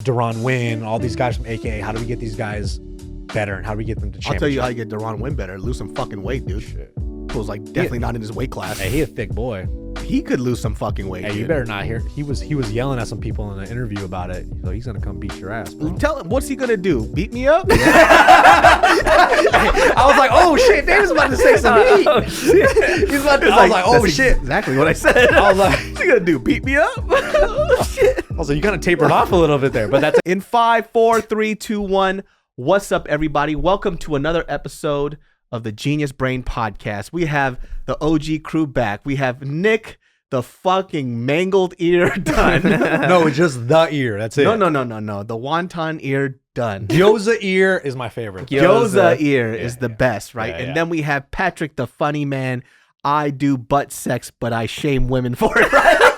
Deron Wynn, all these guys from AKA. How do we get these guys better, and how do we get them to championship? I'll tell you how you get Deron Wynn better. Lose some fucking weight, dude. Shit. Was like definitely not in his weight class. Hey, he a thick boy. He could lose some fucking weight. Hey, dude. you better not hear. He was yelling at some people in an interview about it. So he's gonna come beat your ass, bro. Tell him, what's he gonna do? Beat me up? I was like, oh shit, David's about to say some heat. Oh, shit. He's about to, I was like, oh shit. Exactly what I said. I was like, what's he gonna do? Beat me up? Oh, shit. Also, you kind of tapered off a little bit there, but that's in 5, 4, 3, 2, 1. What's up, everybody? Welcome to another episode of the Genius Brain Podcast. We have the OG crew back. We have Nick, the fucking mangled ear done. No, it's just the ear. That's it. No. The wonton ear done. Gyoza ear is my favorite. Gyoza ear is the best, right? Yeah, and then we have Patrick, the funny man. I do butt sex, but I shame women for it, right?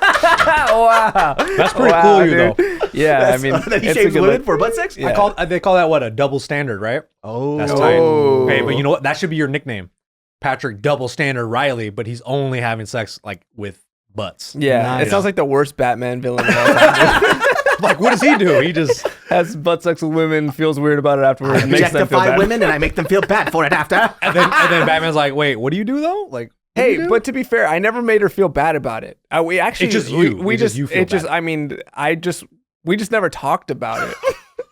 Wow. That's pretty cool, you though. Yeah, I mean, that he shames women for butt sex? Yeah. They call that what, a double standard, right? Oh. That's tight. Hey, but you know what? That should be your nickname. Patrick Double Standard Riley, but he's only having sex like with butts. Yeah, Nice. it sounds like the worst Batman villain of all time. Like, what does he do? He just has butt sex with women, feels weird about it afterwards. I makes them feel objectify bad. women and I make them feel bad for it after. and then Batman's like, wait, what do you do though? Like, what do you Hey, do? but to be fair, I never made her feel bad about it. We actually, It's just you. We It's just, just you feel it just. bad. I mean, we just never talked about it.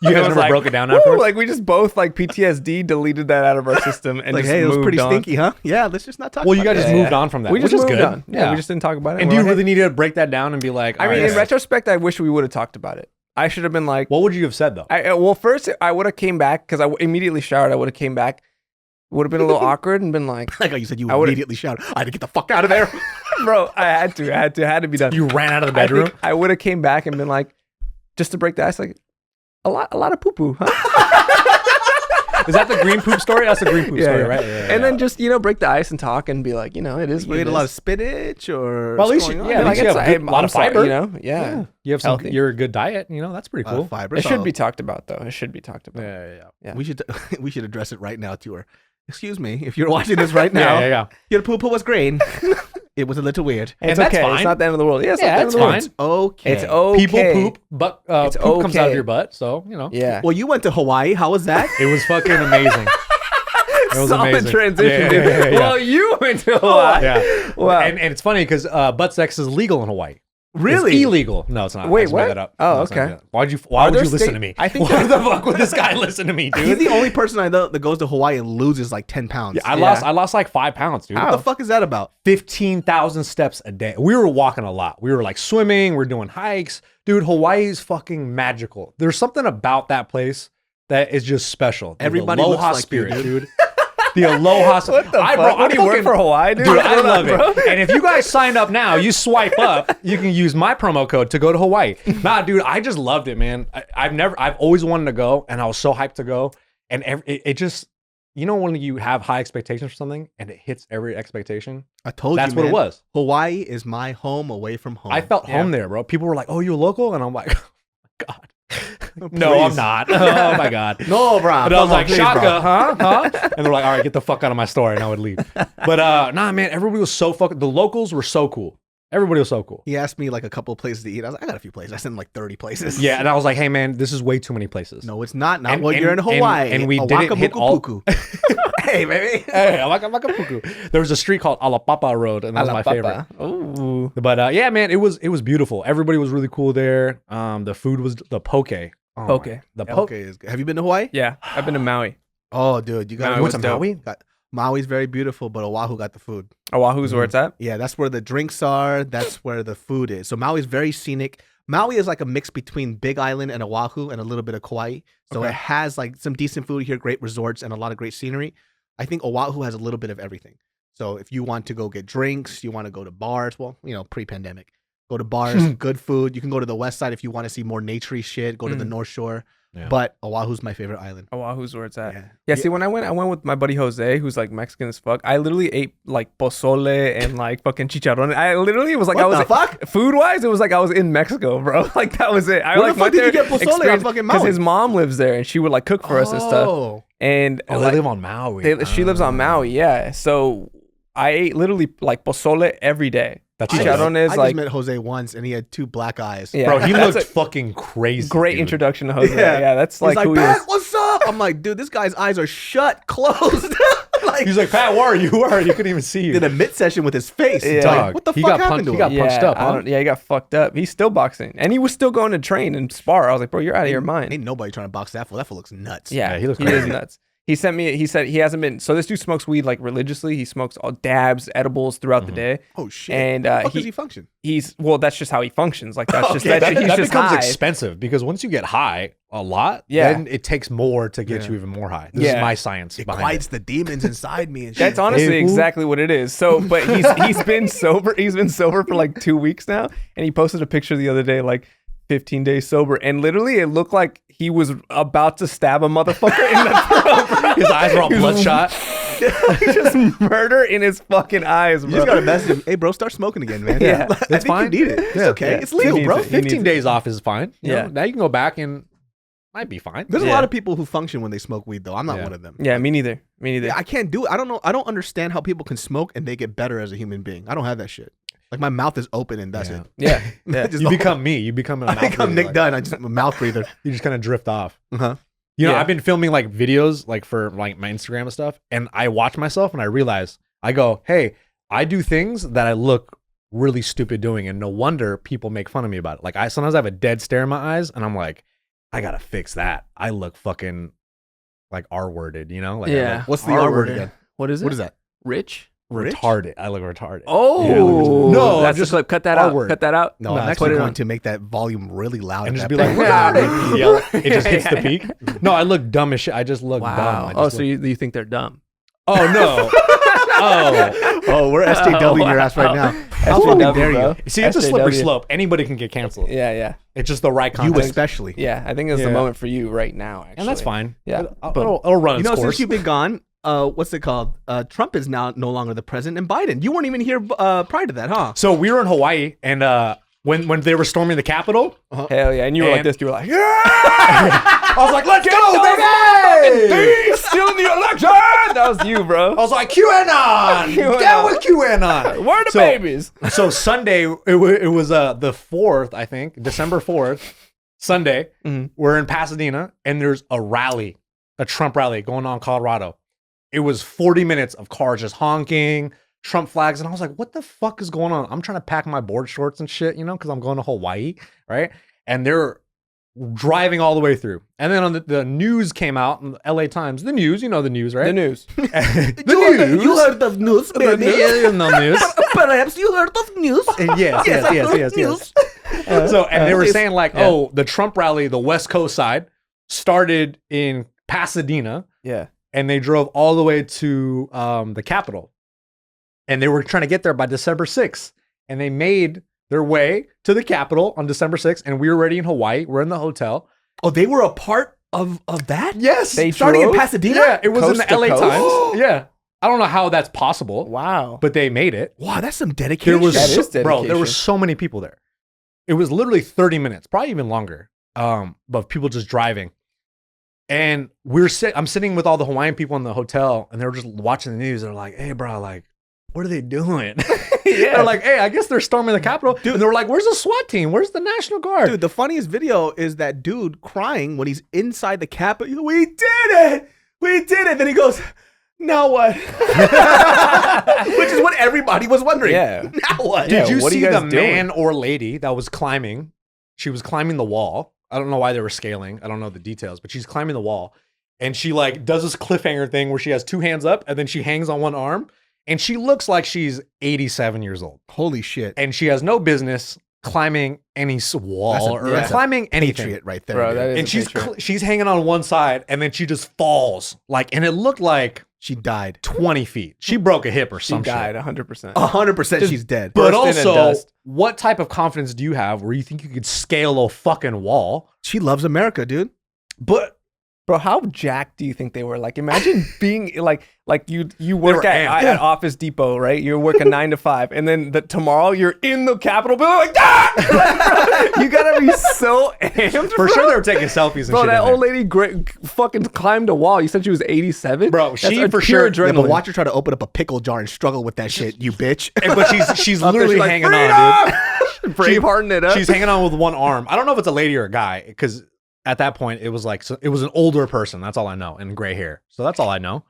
You guys It was never like, broke it down woo, afterwards? like we just both like PTSD deleted that out of our system and Like, just hey, it was moved pretty on. stinky, huh? Yeah, let's just not talk Well, about you guys it. just moved on from that, We which just is moved good. on. Yeah, we just didn't talk about it. And We're do you like, really need to break that down and be like, I all mean, right, in retrospect, I wish we would have talked about it. I should have been like, what would you have said though? well, first I would have came back because I immediately showered. I would have came back. Would have been a little awkward and been like, Like how you said you I would've- immediately shouted, I had to get the fuck out of there. bro, I had to be done. You ran out of the bedroom? I would have came back and been like, just to break the ice, like a lot of poo poo, huh? Is that the green poop story? That's the green poop story, right? Yeah, And then just break the ice and talk and be like, it is. You what ate it a lot of is. spinach or Well, at least what's going you- on? yeah, Like, you have it's- a lot of I'm sorry, fiber. Yeah. You have some. Healthy. You're a good diet. That's pretty cool. Fiber. It So should be talked about though. It should be talked about. Yeah. we should address it right now to her. Excuse me, if you're watching this right now, Yeah. your poo-poo was green. It was a little weird. And it's that's okay. fine. It's not the end of the world. Yeah, it's Yeah, not the end it's of the world. fine. It's okay. It's okay. People poop, but It's poop comes out okay. of your butt. So Yeah. Well, you went to Hawaii. How was that? it was fucking amazing. It was Solid amazing. transition, Yeah, dude. yeah, yeah. Well, you went to Hawaii. Yeah. Wow. And it's funny because butt sex is legal in Hawaii. Really? It's illegal. No, it's not. Wait, I just made what? that up. Oh, No, it's not okay. good. Why would there you listen state- to me? I think why the fuck would this guy listen to me, dude? He's the only person I know that goes to Hawaii and loses like 10 pounds. Yeah, I lost like 5 pounds, dude. What the fuck is that about? 15,000 steps a day. We were walking a lot. We were like swimming. We're doing hikes. Dude, Hawaii's fucking magical. There's something about that place that is just special. Dude, Everybody the looks aloha like you, spirit, dude. dude. The aloha spirit. What the fuck? What do you work for Hawaii, dude? Dude, I Hold on, love bro. it. And if you guys signed up now, you swipe up, you can use my promo code to go to Hawaii. Nah, dude, I just loved it, man. I've always wanted to go, and I was so hyped to go. And it just, when you have high expectations for something and it hits every expectation, I told that's you, what man. it was. Hawaii is my home away from home. I felt home there, bro. People were like, "Oh, you a local?" And I'm like, "Oh my God, no, I'm Please. not." Oh my God, No, bro. And I was like, please, "Shaka, bro. huh?" And they're like, "All right, get the fuck out of my store," and I would leave. But nah, man, everybody was so fucking. The locals were so cool. Everybody was so cool. He asked me like a couple of places to eat. I was like, I got a few places. I sent him like 30 places. Yeah, and I was like, "Hey, man, this is way too many places." No, it's not. Not And- when you're in and- Hawaii. and we didn't hit all- Awakabuku-puku. Hey, baby. Hey, I'm like a puku. There was a street called Alapapa Road, and that was my favorite. Ooh. But yeah, man, it was beautiful. Everybody was really cool there. The food was the poke. Oh, Poke. the poke. Okay, is good. Have you been to Hawaii? Yeah, I've been to Maui. Oh, dude, you got Maui to was go to dope. Maui. Maui's very beautiful, but Oahu got the food. Oahu's where it's at. Yeah, that's where the drinks are. That's where the food is. So Maui's very scenic. Maui is like a mix between Big Island and Oahu and a little bit of Kauai. So Okay. it has like some decent food here, great resorts, and a lot of great scenery. I think Oahu has a little bit of everything. So if you want to go get drinks, you want to go to bars, well, pre-pandemic, go to bars, good food. You can go to the west side if you want to see more naturey shit, go to the North Shore. Yeah. But Oahu's my favorite island. Oahu's where it's at. Yeah. Yeah, see, when I went with my buddy Jose, who's like Mexican as fuck. I literally ate like pozole and like fucking chicharrón. I literally was like, What I was the fuck? Food wise, it was like I was in Mexico, bro. Like that was it. I Where like the fuck did you get pozole on fucking Maui? Because his mom lives there and she would like cook for us and stuff. Oh. And Oh, like, they live on Maui. she lives on Maui, yeah. So I ate literally like pozole every day. That's Chicharron I is just like met Jose once, and he had 2 black eyes. yeah, bro. He that's looked a fucking crazy. great dude. introduction to Jose. Yeah. Yeah, that's He's like like, who he Pat, is. what's up? I'm like, dude, this guy's eyes are shut, closed. Like, He's like, Pat, where are you? Where are you? You couldn't even see you. did a mid session with his face. Yeah. Dog. Like, what the He fuck got happened punched- to he him? got punched up, huh? He got fucked up. He's still boxing, and he was still going to train and spar. I was like, bro, you're out of your mind. Ain't nobody trying to box that fool. That fool looks nuts. Yeah, Yeah, he looks is crazy. nuts. He sent me. He said he hasn't been. So this dude smokes weed like religiously. He smokes all dabs, edibles throughout the day. Oh shit. And How the fuck he- does he function? He's well. That's just how he functions. Like that's just Okay, that's, he's that just becomes high. expensive because once you get high a lot, Yeah. then it takes more to get Yeah. you even more high. This Yeah. is my science It behind quiets it. the demons inside me and shit. That's honestly Hey, fool. exactly what it is. So, but he's been sober. He's been sober for like 2 weeks now, and he posted a picture the other day, like 15 days sober, and literally it looked like he was about to stab a motherfucker in the throat. His eyes were all He was- bloodshot. Just murder in his fucking eyes, You bro. just gotta message him. Hey, bro, start smoking again, man. Yeah. I That's think fine. you need it. It's Yeah. okay. Yeah. It's legal, He needs bro. it. He needs 15 days off is fine. You Yeah. know, now you can go back and might be fine. There's a Yeah. lot of people who function when they smoke weed, though. I'm not Yeah. one of them. Yeah, me neither. Me neither. Yeah, I can't do it. I don't know. I don't understand how people can smoke and they get better as a human being. I don't have that shit. Like my mouth is open and that's Yeah. it. Yeah, yeah. Just You the become me. You become a whole- mouth I become breather, Nick like, Dunn. I'm a mouth breather. You just kind of drift off. Uh-huh. You know, Yeah. I've been filming like videos like for like my Instagram and stuff, and I watch myself and I realize I go, hey, I do things that I look really stupid doing, and no wonder people make fun of me about it. Like I sometimes I have a dead stare in my eyes, and I'm like, I gotta fix that. I look fucking like R-worded, you know? Like I Yeah. look What's the R word R-worded. again? What is it? What is that? Rich? Rich? retarded. I look retarded. Oh, No, that's just just like cut that our out. word. Cut that out. No, No, I'm put actually it going on. to make that volume really loud. and at just that be like, point. "Wow," yell. It just hits the peak. No, I look dumb as shit. I just look dumb. Wow. I Oh, just so look- you think they're dumb? Oh no. Oh. Oh, we're SJW your ass right now. How SJW, fucking dare bro. you? See, it's a slippery SJW. slope. Anybody can get canceled. Yeah, yeah, It's just the right You context. especially. yeah. I think it's the Yeah. moment for you right now. Actually, And that's fine. Yeah. It'll run You its know, course. since you've been gone, what's it called? Trump is now no longer the president, and Biden. You weren't even here prior to that, huh? So we were in Hawaii, and when they were storming the Capitol, Hell yeah! And you were like And- this. You were like, I was like, "Let's go, baby!" still in the election. That was you, bro. I was like, "QAnon, QAnon. down with QAnon." Where are the So- babies? So Sunday, it was the 4th, I think, December 4th, Sunday. Mhm. We're in Pasadena, and there's a rally, a Trump rally going on in Colorado. It was 40 minutes of cars just honking, Trump flags, and I was like, what the fuck is going on? I'm trying to pack my board shorts and shit, you know, because I'm going to Hawaii, right? And they're driving all the way through. And then on the news came out in the LA Times, the news, you know the news, right? The news. the news. You heard of news, The baby. news. Perhaps you heard of news. Yes. So, and they were Yes. saying like, Yeah. oh, the Trump rally, the West Coast side, started in Pasadena, Yeah. and they drove all the way to the Capitol, and they were trying to get there by December 6th, and they made their way to the Capitol on December 6th, and we were already in Hawaii. We're in the hotel. Oh, they were a part of that? Yes, They Starting in drove? Pasadena? yeah, it was in Coast the to LA coast? Times. Yeah, I don't know how that's possible, Wow. but they made it. Wow, that's some dedication. There was That so, is bro, there were dedication. so many people there. It was literally 30 minutes, probably even longer. But people just driving. And I'm sitting with all the Hawaiian people in the hotel, and they were just watching the news. They're like, "Hey, bro, like, what are they doing?" Yeah. They're like, "Hey, I guess they're storming the Capitol." And they were like, "Where's the SWAT team? Where's the National Guard?" Dude, the funniest video is that dude crying when he's inside the Capitol. We did it! We did it! Then he goes, now what? Which is what everybody was wondering. Yeah. Now what? Yeah, Did you what are see you the guys doing? man or lady that was climbing? She was climbing the wall. I don't know why they were scaling. I don't know the details, but she's climbing the wall. And she like does this cliffhanger thing where she has two hands up and then she hangs on one arm. And she looks like she's 87 years old. Holy shit. And she has no business climbing any wall or that's a climbing anything. Patriot right there. Bro, dude. that is And a she's patriot. she's hanging on one side and then she just falls. Like, and it looked like She died. 20 feet. She broke a hip or She some died shit. 100%. 100% she's dead. But Bursting in also, dust. what type of confidence do you have where you think you could scale a fucking wall? She loves America, dude. But Bro, how jacked do you think they were? Like, imagine being like you work at Office Depot, right? You work a 9 to 5, and then tomorrow you're in the Capitol building, like, ah! You gotta be so amped. For sure, they were taking selfies. And Bro, shit that in old there. lady fucking climbed a wall. You said she was 87, Bro. That's She a for pure sure. Yeah, adrenaline. but watch her try to open up a pickle jar and struggle with that shit, you bitch. But she's Up there, literally she's like, hanging on, dude. Bravehearting it up. She's hanging on with one arm. I don't know if it's a lady or a guy, because at that point it was like it was an older person. That's all I know, and gray hair. So that's all I know.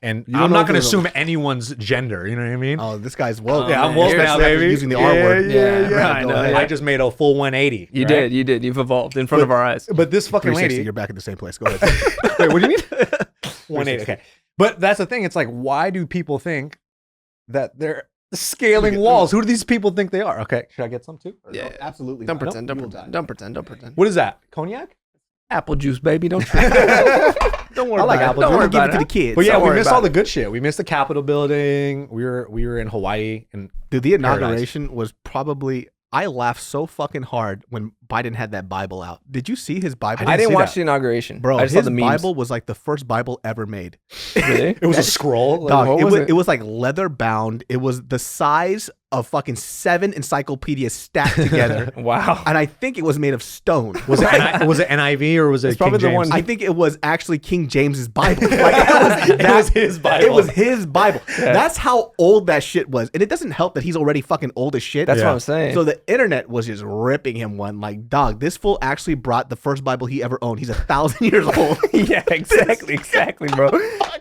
And You don't I'm know not if going to it's assume anyone's gender. You know what I mean? Oh, this guy's woke. Yeah, I'm man. woke Here's now, that baby. Using the R word. Yeah, I Go know. ahead. I just made a full 180. You right? did. You've evolved in front of our eyes. But this fucking 360, lady. you're back at the same place. Go ahead. Wait, what do you mean? 180. Okay. But that's the thing. It's like, why do people think that they're scaling walls? Who do these people think they are? Okay. Should I get some too? Or no? Yeah. Absolutely. Don't not. pretend. Don't pretend. Don't pretend. Don't pretend. What is that? Cognac? Apple juice, baby. Don't. Don't worry I like about apple it. juice. We're gonna give Don't it to worry the kids. But yeah, Don't we worry missed about all the it. good shit. We missed the Capitol building. We were in Hawaii, and Dude, the inauguration was probably. I laughed so fucking hard when Biden had that Bible out. Did you see his Bible? I didn't see watch that. the inauguration, Bro, I just saw his the memes. Bible was like the first Bible ever made. Really? it was a scroll. Dog, what it was was it? it was like leather bound. It was the size of fucking 7 encyclopedias stacked together. Wow. And I think it was made of stone. Was it NIV or was it It's probably King the one- James? I think it was actually King James's Bible. Like, It was his Bible. It was his Bible. That's how old that shit was. And it doesn't help that he's already fucking old as shit. That's Yeah. what I'm saying. So the internet was just ripping him one. Like, dog, this fool actually brought the first Bible he ever owned. He's 1,000 years old. yeah, exactly, bro.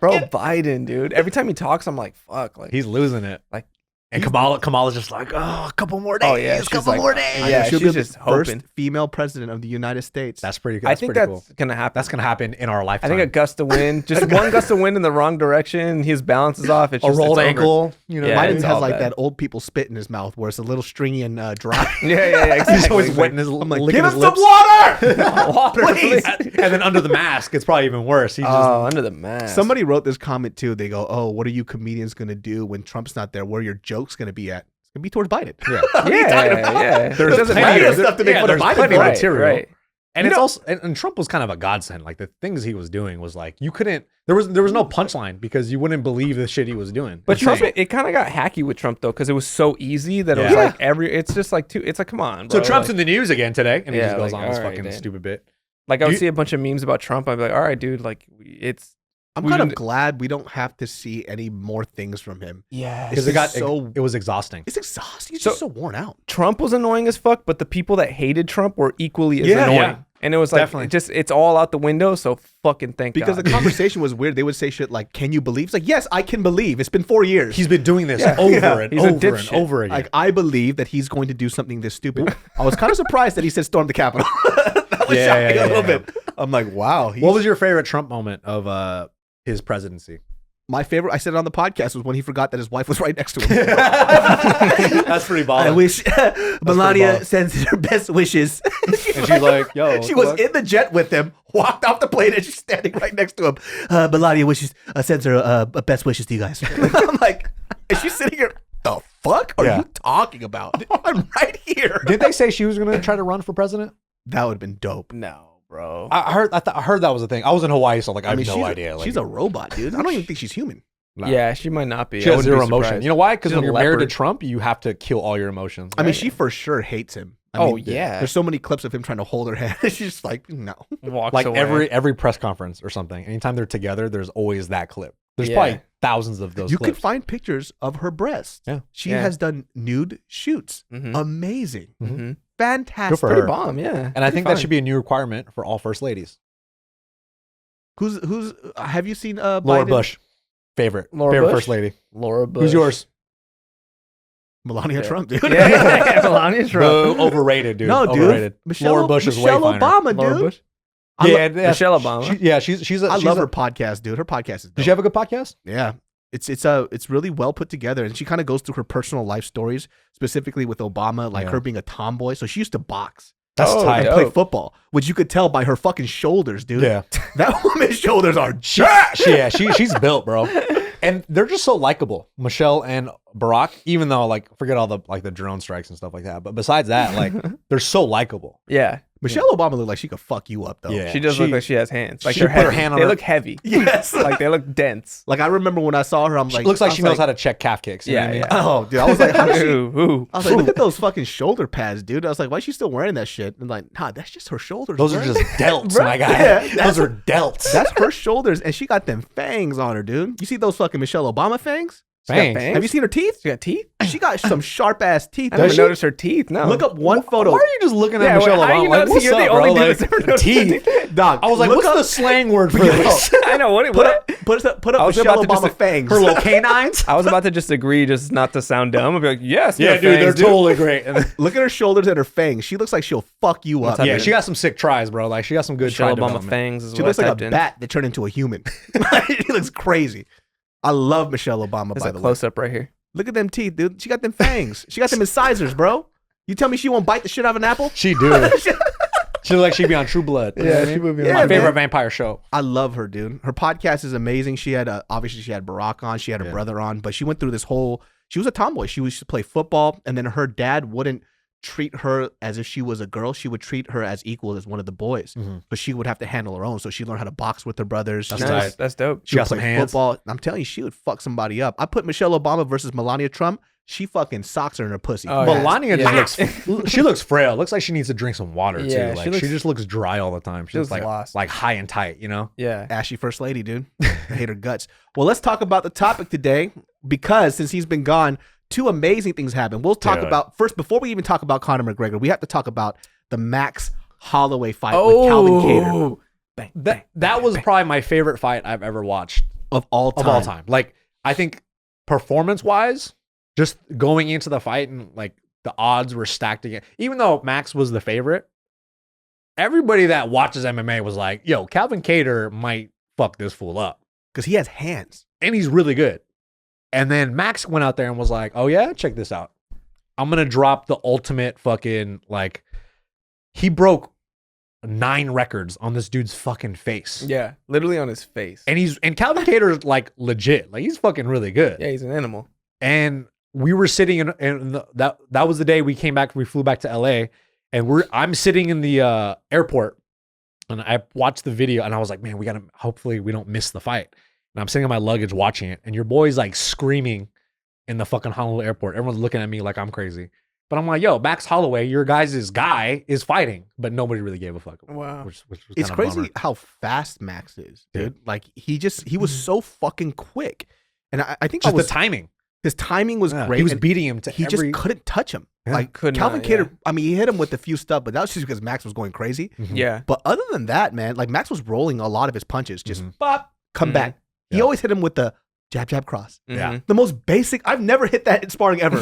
Bro, Biden, dude. Every time he talks, I'm like, fuck. Like, He's losing it. Like, and Kamala's just like, oh, a couple more days. Oh, yeah, she's couple like- more days. Yeah, She'll she's be just the first hoping. female president of the United States. That's pretty good. I think pretty that's cool. gonna happen. That's gonna happen in our I lifetime. think a gust of wind, just one gust of wind in the wrong direction, his balance is off. It's a just, rolled it's over. ankle. You know, Yeah, Biden it's has all like bad. that old people spit in his mouth where it's a little stringy and dry. Yeah, he's exactly. always wetting his, I'm like, licking give his him some lips. water! Water, Please. please. And then under the mask, it's probably even worse. He just Oh, under the mask. Somebody wrote this comment too. They go, "Oh, what are you comedians gonna do when Trump's not there? Where are your jokes gonna be at? It's gonna be towards Biden." yeah. Yeah. There's doesn't plenty matter. of stuff to make fun of there's Biden plenty for. of Right, material. right. And You it's know- also and Trump was kind of a godsend. Like the things he was doing was like you couldn't. There was no punchline because you wouldn't believe the shit he was doing. But It's Trump, like- it kind of got hacky with Trump though, because it was so easy that it was Yeah. like it's just like it's like, come on, so bro. Trump's like, in the news again today, and he Yeah, just goes like, on this all right, fucking then. stupid bit. like I would you- see a bunch of memes about Trump. I'd be like, all right, dude, like it's I'm We kind of didn't- glad we don't have to see any more things from him. yeah. Because It's it was exhausting. It's exhausting. He's So- just so worn out. Trump was annoying as fuck, but the people that hated Trump were equally as Yeah. annoying. Yeah. And it was like Definitely. it's all out the window. So fucking thank Because God. the conversation was weird. They would say shit like, "Can you believe?" It's like, "Yes, I can believe. It's been 4 years." He's been doing this Yeah. over Yeah. and He's a over and dipshit. over again. like, I believe that he's going to do something this stupid. I was kind of surprised that he said storm the Capitol. That was Yeah, shocking yeah, a little yeah. bit. I'm like, wow. what was your favorite Trump moment of his presidency? my favorite? I said it on the podcast was when he forgot that his wife was right next to him. That's pretty baller. I wish Melania baller. sends her best wishes. And she's like, yo, she what was the in the jet with him, walked off the plane, and she's standing right next to him. Melania wishes sends her best wishes to you guys. I'm like, is she sitting here? The fuck are Yeah. you talking about? I'm right here. Did they say she was going to try to run for president? That would have been dope. no, bro. I heard that was a thing. I was in Hawaii, so like I have no she's idea. Like, she's a robot, dude. I don't even think she's human. nah. Yeah, she might not be. She I has wouldn't zero be emotion. surprised. You know why? Because She's when a you're married to leopard. Trump, you have to kill all your emotions. I mean, Right. she for sure hates him. I Oh, mean, yeah. There's so many clips of him trying to hold her hand. She's just like, no. Walks Like away. every press conference or something, anytime they're together, there's always that clip. There's Yeah. probably thousands of those You can clips. find pictures of her breast. Yeah. She Yeah. has done nude shoots. Mhm. Amazing. Mhm. Fantastic. Good for Pretty her. bomb, yeah. And I Pretty think that fine. should be a new requirement for all first ladies. Who's have you seen Laura Biden? Bush, favorite Laura Bush? first lady. Laura Bush. Who's yours? Melania Yeah. Trump, dude. Yeah, Melania Trump. Boo, overrated, dude. No, dude. Overrated. Michelle, Laura Bush is way Michelle finer. Obama, Laura dude. Bush. I lo- Yeah, Michelle Obama. She's a. I she's love a- her podcast, dude. Her podcast is dope. Did she have a good podcast? Yeah. It's really well put together, and she kind of goes through her personal life stories, specifically with Obama, like Yeah. her being a tomboy. So she used to box That's Oh, tight. and dope. play football, which you could tell by her fucking shoulders, dude. Yeah. That woman's shoulders are She's built, bro. And they're just so likable, Michelle and Barack. Even though, like, forget all the the drone strikes and stuff like that. But besides that, like, they're so likable. Yeah. Michelle Obama looked like she could fuck you up though. Yeah. She does look like she has hands. Like she they're put her heavy. hand on They her- look heavy. Yes. Like they look dense. Like I remember when I saw her, I'm like, Looks like I was she knows how to check calf kicks. You know Yeah, what I mean? yeah. Oh, dude, I was like, how does she? Ooh. I was like, look at those fucking shoulder pads, dude. I was like, why is she still wearing that shit? And like, nah, that's just her shoulders. Those are bro. just delts, Bro, my guy. yeah, Those are delts. That's her shoulders, and she got them fangs on her, dude. You see those fucking Michelle Obama fangs? She got Fangs? Have you seen her teeth? She got teeth? She got some sharp ass teeth. I Does never she? noticed her teeth. No. Look up one photo. Why are you just looking at Yeah, Michelle how are Obama? you Like, noticing? what's You're the up, only bro? dude Like, that's ever noticed teeth. Dog, I was like, look what's up- the slang word for this? I know. What? Put up I was Michelle about to Obama just- fangs. Her little canines? I was about to just agree, just not to sound dumb. I'd be like, yes, Yeah, yeah, dude, they're totally great. Look at her shoulders and her fangs. She looks like she'll fuck you up. type Yeah, of- she got some sick tries, bro. Like, she got some good Michelle try Obama development. fangs is She what looks I like typed a in. bat that turned into a human. She looks crazy. I love Michelle Obama, There's by a the way. close up right here. Look at them teeth, dude. She got them fangs. She got them incisors, bro. You tell me she won't bite the shit out of an apple? She do. She look like she'd be on True Blood. You know what I mean? would be. Yeah, My man. favorite vampire show. I love her, dude. Her podcast is amazing. She had obviously she had Barack on. She had her brother on, but she went through this whole. She was a tomboy. She used to play football, and then her dad wouldn't treat her as if she was a girl. She would treat her as equal as one of the boys, but she would have to handle her own. So she learned how to box with her brothers. That's She tight. Nice. That's dope. She got would some play hands. football. I'm telling you, she would fuck somebody up. I put Michelle Obama versus Melania Trump. She fucking socks her in her pussy. Oh, yeah. Melania Yeah. just looks. She looks frail. Looks like she needs to drink some water Yeah, too. Like she she, looks- just looks dry all the time. She's looks like lost. like high and tight. You know. Yeah. Ashy first lady, dude. I hate her guts. Well, let's talk about the topic today because since he's been gone, two amazing things happened. We'll talk Dude. about first before we even talk about Conor McGregor. We have to talk about the Max Holloway fight with Calvin Kattar Bang, That was probably my favorite fight I've ever watched of all time. of all time. Like, I think performance wise, just going into the fight and like the odds were stacked again. Even though Max was the favorite, everybody that watches MMA was like, yo, Calvin Kattar might fuck this fool up. Because he has hands. And he's really good. And then Max went out there and was like, oh yeah, check this out. I'm going to drop the ultimate fucking, like, he broke 9 records on this dude's fucking face. Yeah. Literally on his face. And Calvin Kattar's like legit. Like, he's fucking really good. Yeah, he's an animal. And we were sitting that was the day we came back. We flew back to LA, and I'm sitting in the airport, and I watched the video, and I was like, man, hopefully we don't miss the fight. And I'm sitting on my luggage watching it, and your boy's like screaming in the fucking Honolulu airport. Everyone's looking at me like I'm crazy. But I'm like, yo, Max Holloway, your guys' guy is fighting, but nobody really gave a fuck. Wow. Which was It's kinda crazy bummer. how fast Max is, dude. Dude. Like he was so fucking quick. And I think Just the timing. his timing was Yeah, great. he was and beating him to he every. just couldn't touch him. Yeah. Like Could Calvin not, Kattar, yeah. I mean, he hit him with a few stuff, but that was just because Max was going crazy. Mhm. Yeah. But other than that, man, like Max was rolling a lot of his punches, just Mhm. bop, come Mhm. back. He Yeah. always hit him with the jab, jab, cross. Yeah. Mhm. The most basic. I've never hit that in sparring ever.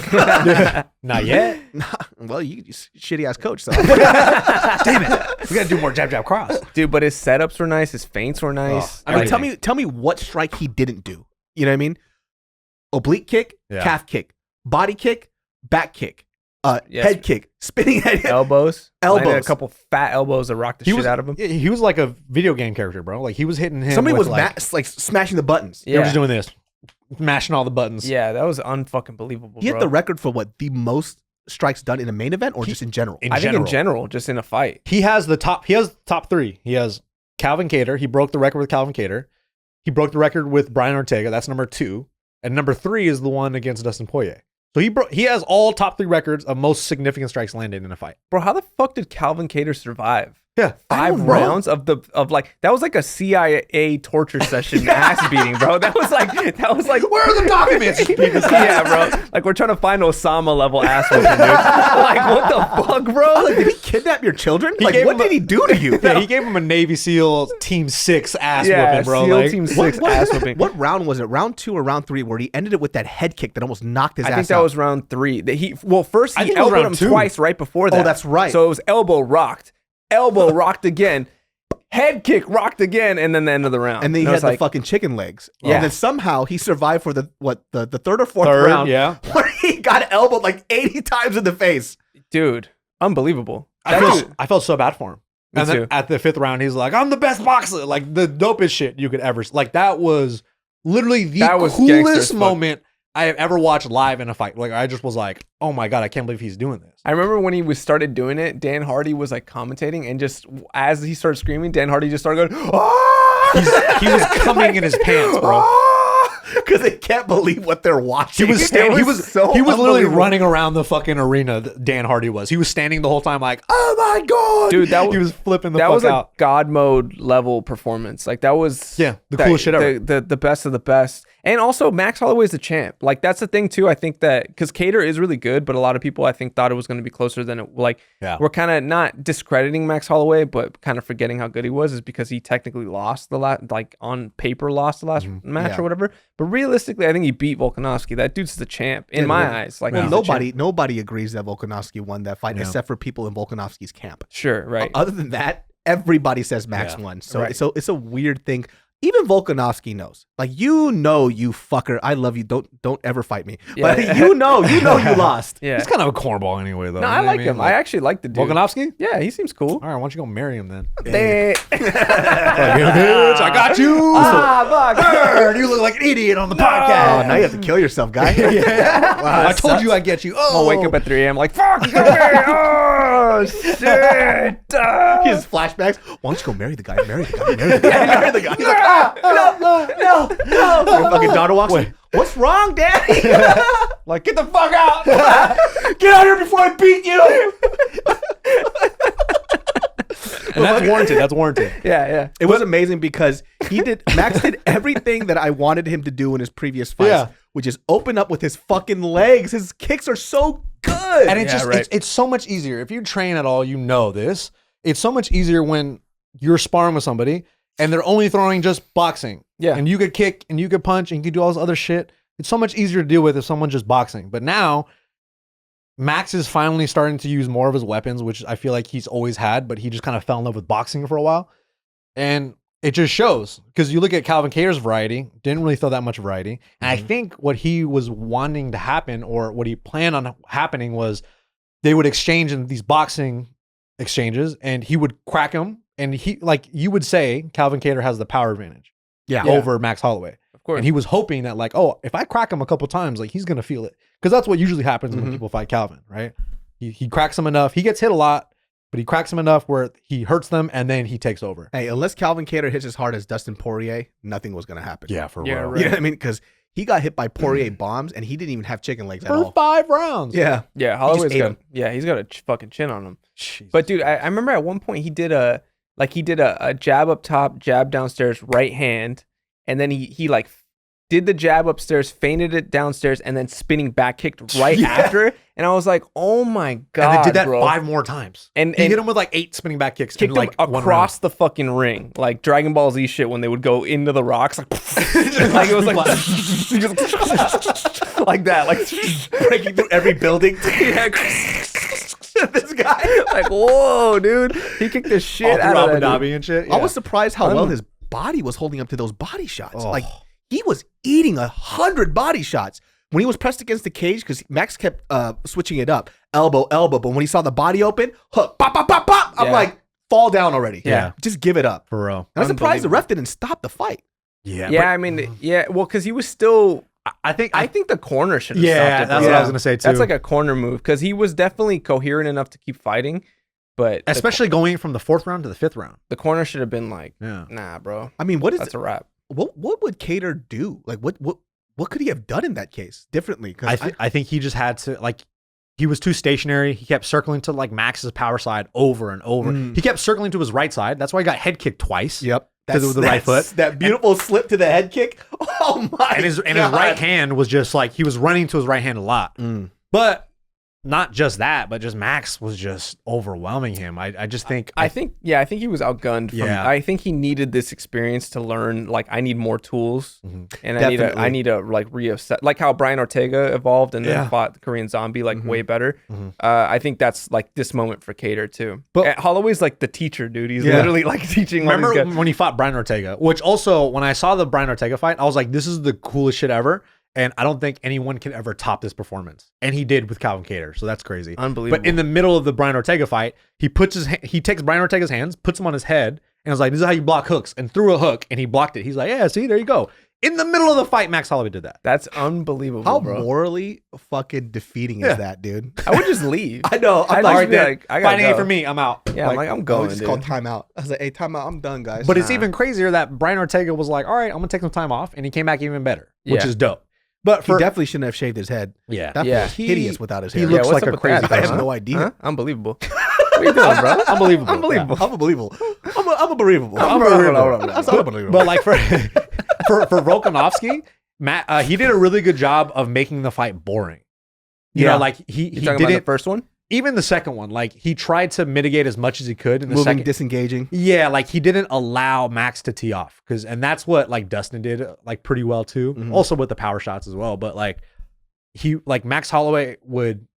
Not yet. Well, you shitty ass coach. So. Damn it. We got to do more jab, jab, cross. Dude, but his setups were nice. His feints were nice. I mean, Everything. tell me what strike he didn't do. You know what I mean? Oblique kick, Yeah. calf kick, body kick, back kick, Yes. head kick, spinning head. Elbows. Landed Elbows. a couple fat elbows that rocked the shit out of him. He was like a video game character, bro. Like, he was hitting him. Somebody with was like, like smashing the buttons. they were Yeah. just doing this, mashing all the buttons. Yeah, that was unfucking believable. He hit bro. the record for what the most strikes done in a main event, or just in general. in I think in general. general, just in a fight. He has the top 3. He has Calvin Kattar. He broke the record with Calvin Kattar. He broke the record with Brian Ortega. That's number 2. And number 3 is the one against Dustin Poirier. So he has all top 3 records of most significant strikes landed in a fight. Bro, how the fuck did Calvin Kattar survive? Yeah. 5 rounds of like that was like a CIA torture session ass beating, bro. That was like Where are the documents? yeah, bro. Like we're trying to find Osama level ass whooping, dude. Like what the fuck, bro? Like, did he kidnap your children? Like, gave what him did he do to you? Yeah, he gave him a Navy SEAL Team 6 ass Yeah, whooping, bro. SEAL Like, Team 6 ass whooping. What round was it? Round 2 or round 3 where he ended it with that head kick that almost knocked his I ass think that out? was round 3. First I he think it was elbowed round him 2. twice right before that. Oh, that's right. So it was elbow rocked again, head kick rocked again, and then the end of the round. And then he it had was the like, fucking chicken legs. Yeah. And then somehow he survived for the third or fourth Third, round. yeah. Where he got elbowed like 80 times in the face. dude, unbelievable. I felt so bad for him. Me And then too. at the 5th round, he's like, I'm the best boxer. Like, the dopest shit you could ever. Like, that was literally the That was gangster as coolest fuck. moment I have ever watched live in a fight. Like I just was like, oh my God, I can't believe he's doing this. I remember when he started doing it, Dan Hardy was like commentating, and just as he started screaming, Dan Hardy just started going, He was coming in his pants, bro. Because they can't believe what they're watching. He was literally unbelievable. running around the fucking arena. Dan Hardy was. He was standing the whole time like, oh my God, dude. He was flipping the that fuck was out. a God mode level performance. Like that was the coolest shit ever. The best of the best. And also Max Holloway's the champ. Like that's the thing too. I think that because Cater is really good, but a lot of people I think thought it was going to be closer than it. Like we're kind of not discrediting Max Holloway, but kind of forgetting how good he was is because he technically lost the last, like on paper lost the last match or whatever. But realistically, I think he beat Volkanovski. That dude's the champ in my eyes. Like nobody agrees that Volkanovski won that fight except for people in Volkanovski's camp. Sure, right. Other than that, everybody says Max won. So it's a weird thing. Even Volkanovski knows. Like you fucker. I love you. Don't ever fight me. Yeah. But you know you lost. Yeah. He's kind of a cornball anyway, though. No, I like him. I actually like the dude. Volkanovski? Yeah, he seems cool. All right, why don't you go marry him then? Bitch, I got you. fuck. You look like an idiot on the Oh, podcast. now you have to kill yourself, guy. Wow, I told you I'd get you. I'll wake up at 3 a.m. like, fuck, you got me. Oh, shit. He has flashbacks. Why don't you go marry the guy? Marry the guy. Marry the guy. Marry the guy. He's like, no. Your fucking daughter walks in. What's wrong, Daddy? Like, get the fuck out. Get out here before I beat you. And that's warranted. Yeah. It was amazing because Max did everything that I wanted him to do in his previous fights, which is open up with his fucking legs. His kicks are so good. And it's so much easier. If you train at all, you know this. It's so much easier when you're sparring with somebody and they're only throwing just boxing. Yeah. And you could kick and you could punch and you could do all this other shit. It's so much easier to deal with if someone's just boxing. But now Max is finally starting to use more of his weapons, which I feel like he's always had, but he just kind of fell in love with boxing for a while. And it just shows because you look at Calvin Kattar's variety, didn't really throw that much variety. And I think what he was wanting to happen or what he planned on happening was they would exchange in these boxing exchanges and he would crack him. And he, like you would say, Calvin Kattar has the power advantage over Max Holloway. Of course. And he was hoping that like, oh, if I crack him a couple times, like he's going to feel it. Because that's what usually happens when people fight Calvin, right? He cracks him enough. He gets hit a lot, but he cracks him enough where he hurts them and then he takes over. Hey, unless Calvin Kattar hits as hard as Dustin Poirier, nothing was going to happen. Yeah, for Yeah, real. right. You know what I mean? Because he got hit by Poirier bombs and he didn't even have chicken legs at For all. 5 rounds. Yeah. Yeah, Holloway's ate got him. he's got a fucking chin on him. Jeez. But dude, I remember at one point he did a jab up top, jab downstairs, right hand, and then he like did the jab upstairs, feinted it downstairs, and then spinning back kicked right after. And I was like, oh my God. And they did that bro. 5 more times. And he hit him with like 8 spinning back kicks. Kicked in like him across the fucking ring, like Dragon Ball Z shit when they would go into the rocks, like, like it was like, like that, like Breaking through every building. This guy. like, whoa, dude, he kicked the shit out of Abu that. Dhabi and shit. I was surprised how well his body was holding up to those body shots. Oh. Like he was eating 100 body shots when he was pressed against the cage because Max kept switching it up, elbow. But when he saw the body open, hook, pop, pop, pop, pop. I'm like, fall down already. Yeah. Just give it up. For real. And I'm surprised the ref didn't stop the fight. Yeah. Yeah, I mean, well, because he was still. I think the corner should have stopped yeah, it. that's bro. what I was going to say too. That's like a corner move because he was definitely coherent enough to keep fighting, but especially going from the 4th round to the 5th round. the corner should have been like, Yeah. nah, bro, I mean, that's a wrap. What would Cater do? Like what could he have done in that case differently? Because I think he just had to like he was too stationary. He kept circling to like Max's power side over and over. He kept circling to his right side. That's why he got head kicked twice. Yep. Because it was the right foot. That beautiful slip to the head kick. Oh my And his God. right hand was just like he was running to his right hand a lot. But not just that, but just Max was just overwhelming him. I just think I think he was outgunned. I think he needed this experience to learn. Like, I need more tools, and Definitely. I need to like reassess. Like how Brian Ortega evolved and then fought the Korean Zombie like way better. I think that's like this moment for Cater too. But Holloway's like the teacher, dude. He's literally like teaching. Remember all these guys. when he fought Brian Ortega? Which also, when I saw the Brian Ortega fight, I was like, this is the coolest shit ever. And I don't think anyone can ever top this performance. And he did with Calvin Kattar. So that's crazy. Unbelievable. But in the middle of the Brian Ortega fight, he takes Brian Ortega's hands, puts them on his head, and was like, this is how you block hooks. And threw a hook, and he blocked it. He's like, yeah, see, there you go. In the middle of the fight, Max Holloway did that. That's unbelievable, How bro. morally fucking defeating Yeah. is that, dude? I would just leave. I know. I'm I'd like, just be like, I gotta Fighting go. it for me, I'm out. Yeah, I'm I going, would just dude. call timeout. I was like, hey, timeout. I'm done, guys. But it's Nah. even crazier that Brian Ortega was like, all right, I'm gonna take some time off, and he came back even better, which Yeah. is dope. But he for definitely shouldn't have shaved his head. yeah, That Yeah. was hideous without his he hair. looks what's like up a with crazy that, I have person. no idea. Huh? Unbelievable. What are you doing, bro? Unbelievable. Unbelievable. I'm unbelievable. I'm unbelievable. Unbelievable. That's unbelievable. But like for Volkanovski, Matt, he did a really good job of making the fight boring. You Yeah. know, like he You talking about the didn't. first one? Even the second one, like he tried to mitigate as much as he could in the moving, second. disengaging. Yeah, like he didn't allow Max to tee off and that's what like Dustin did like pretty well too. Mhm. Also with the power shots as well, but like Max Holloway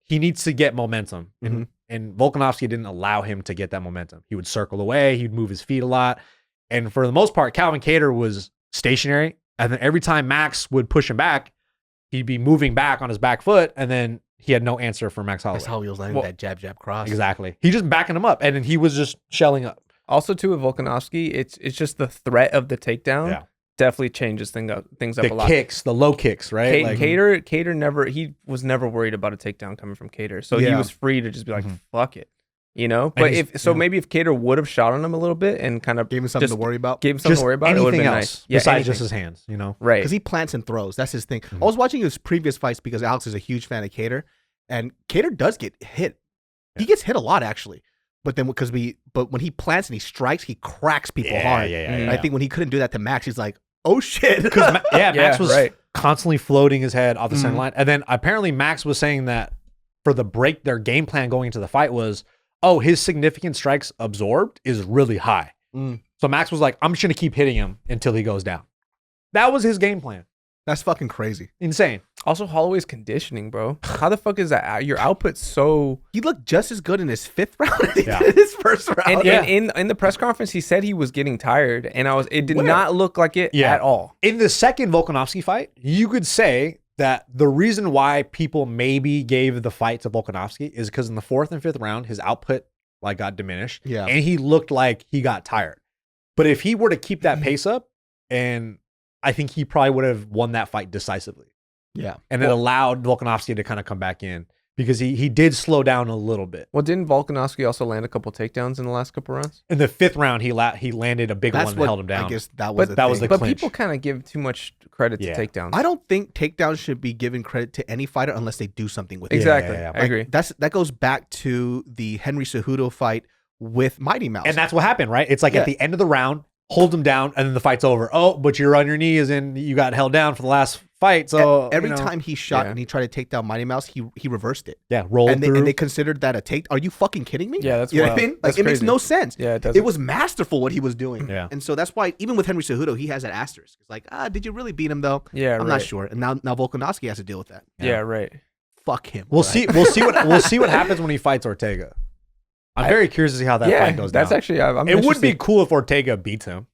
he needs to get momentum, and Volkanovski didn't allow him to get that momentum. He would circle away, he'd move his feet a lot, and for the most part, Calvin Kattar was stationary, and then every time Max would push him back, he'd be moving back on his back foot, and then he had no answer for Max Holloway. That's how he was landing that jab cross. Exactly. He just backing him up, and then he was just shelling up. Also, too, with Volkanovski, it's just the threat of the takedown Yeah. definitely changes things up The a lot. kicks, the low kicks, right? Kattar he was never worried about a takedown coming from Kattar, so he Yeah. was free to just be like, Mhm. fuck it, you know. But he's- maybe if Kattar would have shot on him a little bit and kind of Gave him something just to worry about. gave him something to worry about, it would have anything been else nice. Yeah, besides anything. just his hands, you know? Right. Because he plants and throws. That's his thing. I was watching his previous fights because Alex is a huge fan of Kattar, and Kattar does get hit. He gets hit a lot actually, but then but when he plants and he strikes, he cracks people hard. And I think when he couldn't do that to Max, he's like, oh shit. Because Max was right. constantly floating his head off the center Mhm. line, and then apparently Max was saying that for the break, their game plan going into the fight was, oh, his significant strikes absorbed is really high. Mm. So Max was like, I'm just gonna keep hitting him until he goes down. That was his game plan. That's fucking crazy. Insane. Also, Holloway's conditioning, bro. How the fuck is that? Your output's so. He looked just as good in his fifth round as he Yeah. did in his first round. And in the press conference, he said he was getting tired, and it did Where? not look like it Yeah. at all. In the second Volkanovski fight, you could say that the reason why people maybe gave the fight to Volkanovski is because in the fourth and fifth round, his output like got diminished. Yeah. And he looked like he got tired. But if he were to keep that pace up, and I think he probably would have won that fight decisively. Yeah. And it allowed Volkanovski to kind of come back in because he did slow down a little bit. Well, didn't Volkanovski also land a couple takedowns in the last couple rounds? In the fifth round, he landed a big That's one and what held him down. I guess that was that was the But clinch. people kind of give too much credit to Yeah. takedowns. I don't think takedowns should be given credit to any fighter unless they do something with it. Exactly. yeah. I agree. That goes back to the Henry Cejudo fight with Mighty Mouse. And that's what happened, right? It's like Yeah. at the end of the round, hold him down, and then the fight's over. Oh, but you're on your knees and you got held down for the last fight. So every you know, time he shot Yeah. and he tried to take down Mighty Mouse, he reversed it. yeah, rolled And through. they considered that a take. Are you fucking kidding me? Yeah, that's you know what I wild. mean. Like That's it makes crazy. no sense. Yeah, it does. It was masterful what he was doing. Yeah. And so that's why even with Henry Cejudo, he has that asterisk. It's like, did you really beat him though? Yeah, I'm right. not sure. And now Volkanovski has to deal with that. Yeah, right. Fuck him. we'll right? see what happens when he fights Ortega. I'm very curious to see how that Yeah, fight goes that's down. actually. I'm It would be interested. cool if Ortega beats him.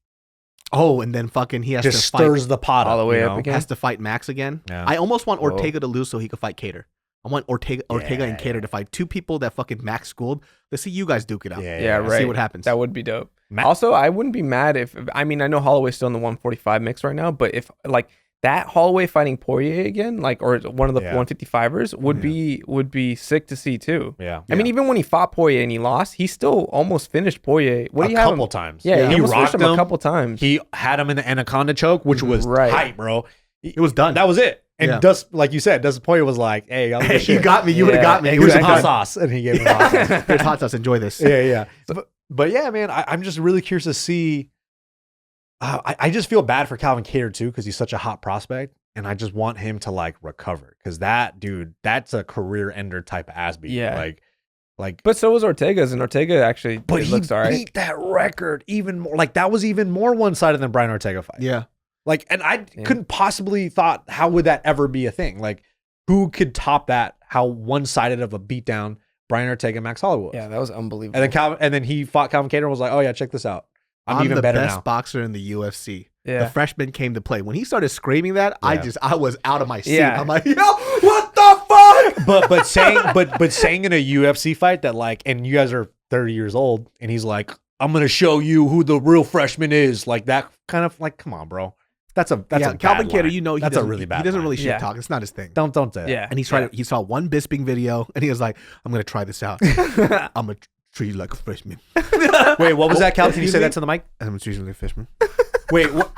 Oh, and then fucking he has Just to fight. stirs the pot all the up, way you up know? again. Has to fight Max again. Yeah. I almost want Whoa. Ortega to lose so he could fight Kattar. I want Ortega and Kattar to fight two people that fucking Max schooled. Let's see you guys duke it out. Yeah, right. See what happens. That would be dope. Ma- Also, I wouldn't be mad if I know Holloway's still in the 145 mix right now, but if like that Holloway fighting Poirier again, like or one of the Yeah. 155ers would be sick to see too. Yeah. I mean, even when he fought Poirier and he lost, he still almost finished Poirier. What do A you have? couple him? times. Yeah, he He almost finished rocked him a him. couple times. He had him in the anaconda choke, which was Right. tight, bro. It was done. That was it. And Yeah. like you said, Dustin Poirier was like, "Hey, I'm Hey, you got me. You would have Yeah, got me. Here's some exactly. hot sauce," and he gave him hot sauce. Here's hot sauce. Enjoy this. Yeah. But yeah, man, I'm just really curious to see. I just feel bad for Calvin Kattar too because he's such a hot prospect, and I just want him to like recover because that dude, that's a career ender type of ass beat. Yeah. like. But so was Ortega's, and Ortega actually But it he looks all right. beat that record even more. Like that was even more one-sided than Brian Ortega fight. Yeah. Like, and I couldn't possibly thought how would that ever be a thing? Like, who could top that? How one-sided of a beatdown Brian Ortega, Max Holloway was. Yeah, that was unbelievable. And then he fought Calvin Kattar and was like, "Oh yeah, check this out. I'm even the better best now." boxer in the UFC. Yeah. The freshman came to play. When he started screaming that, Yeah. I was out of my seat. Yeah. I'm like, yo, what the fuck? but saying in a UFC fight that like, and you guys are 30 years old, and he's like, "I'm gonna show you who the real freshman is." Like that kind of like, come on, bro. That's a Calvin bad Kattar, line. you know, that's a really bad. He doesn't line. really shit Yeah. talk. It's not his thing. Don't say that. Yeah. And he saw one Bisping video, and he was like, "I'm gonna try this out. I'm gonna treat you like a freshman. Wait, what was that, Calvin? Can you Excuse say me? that to the mic? I'm gonna treat you like a freshman. Wait, what?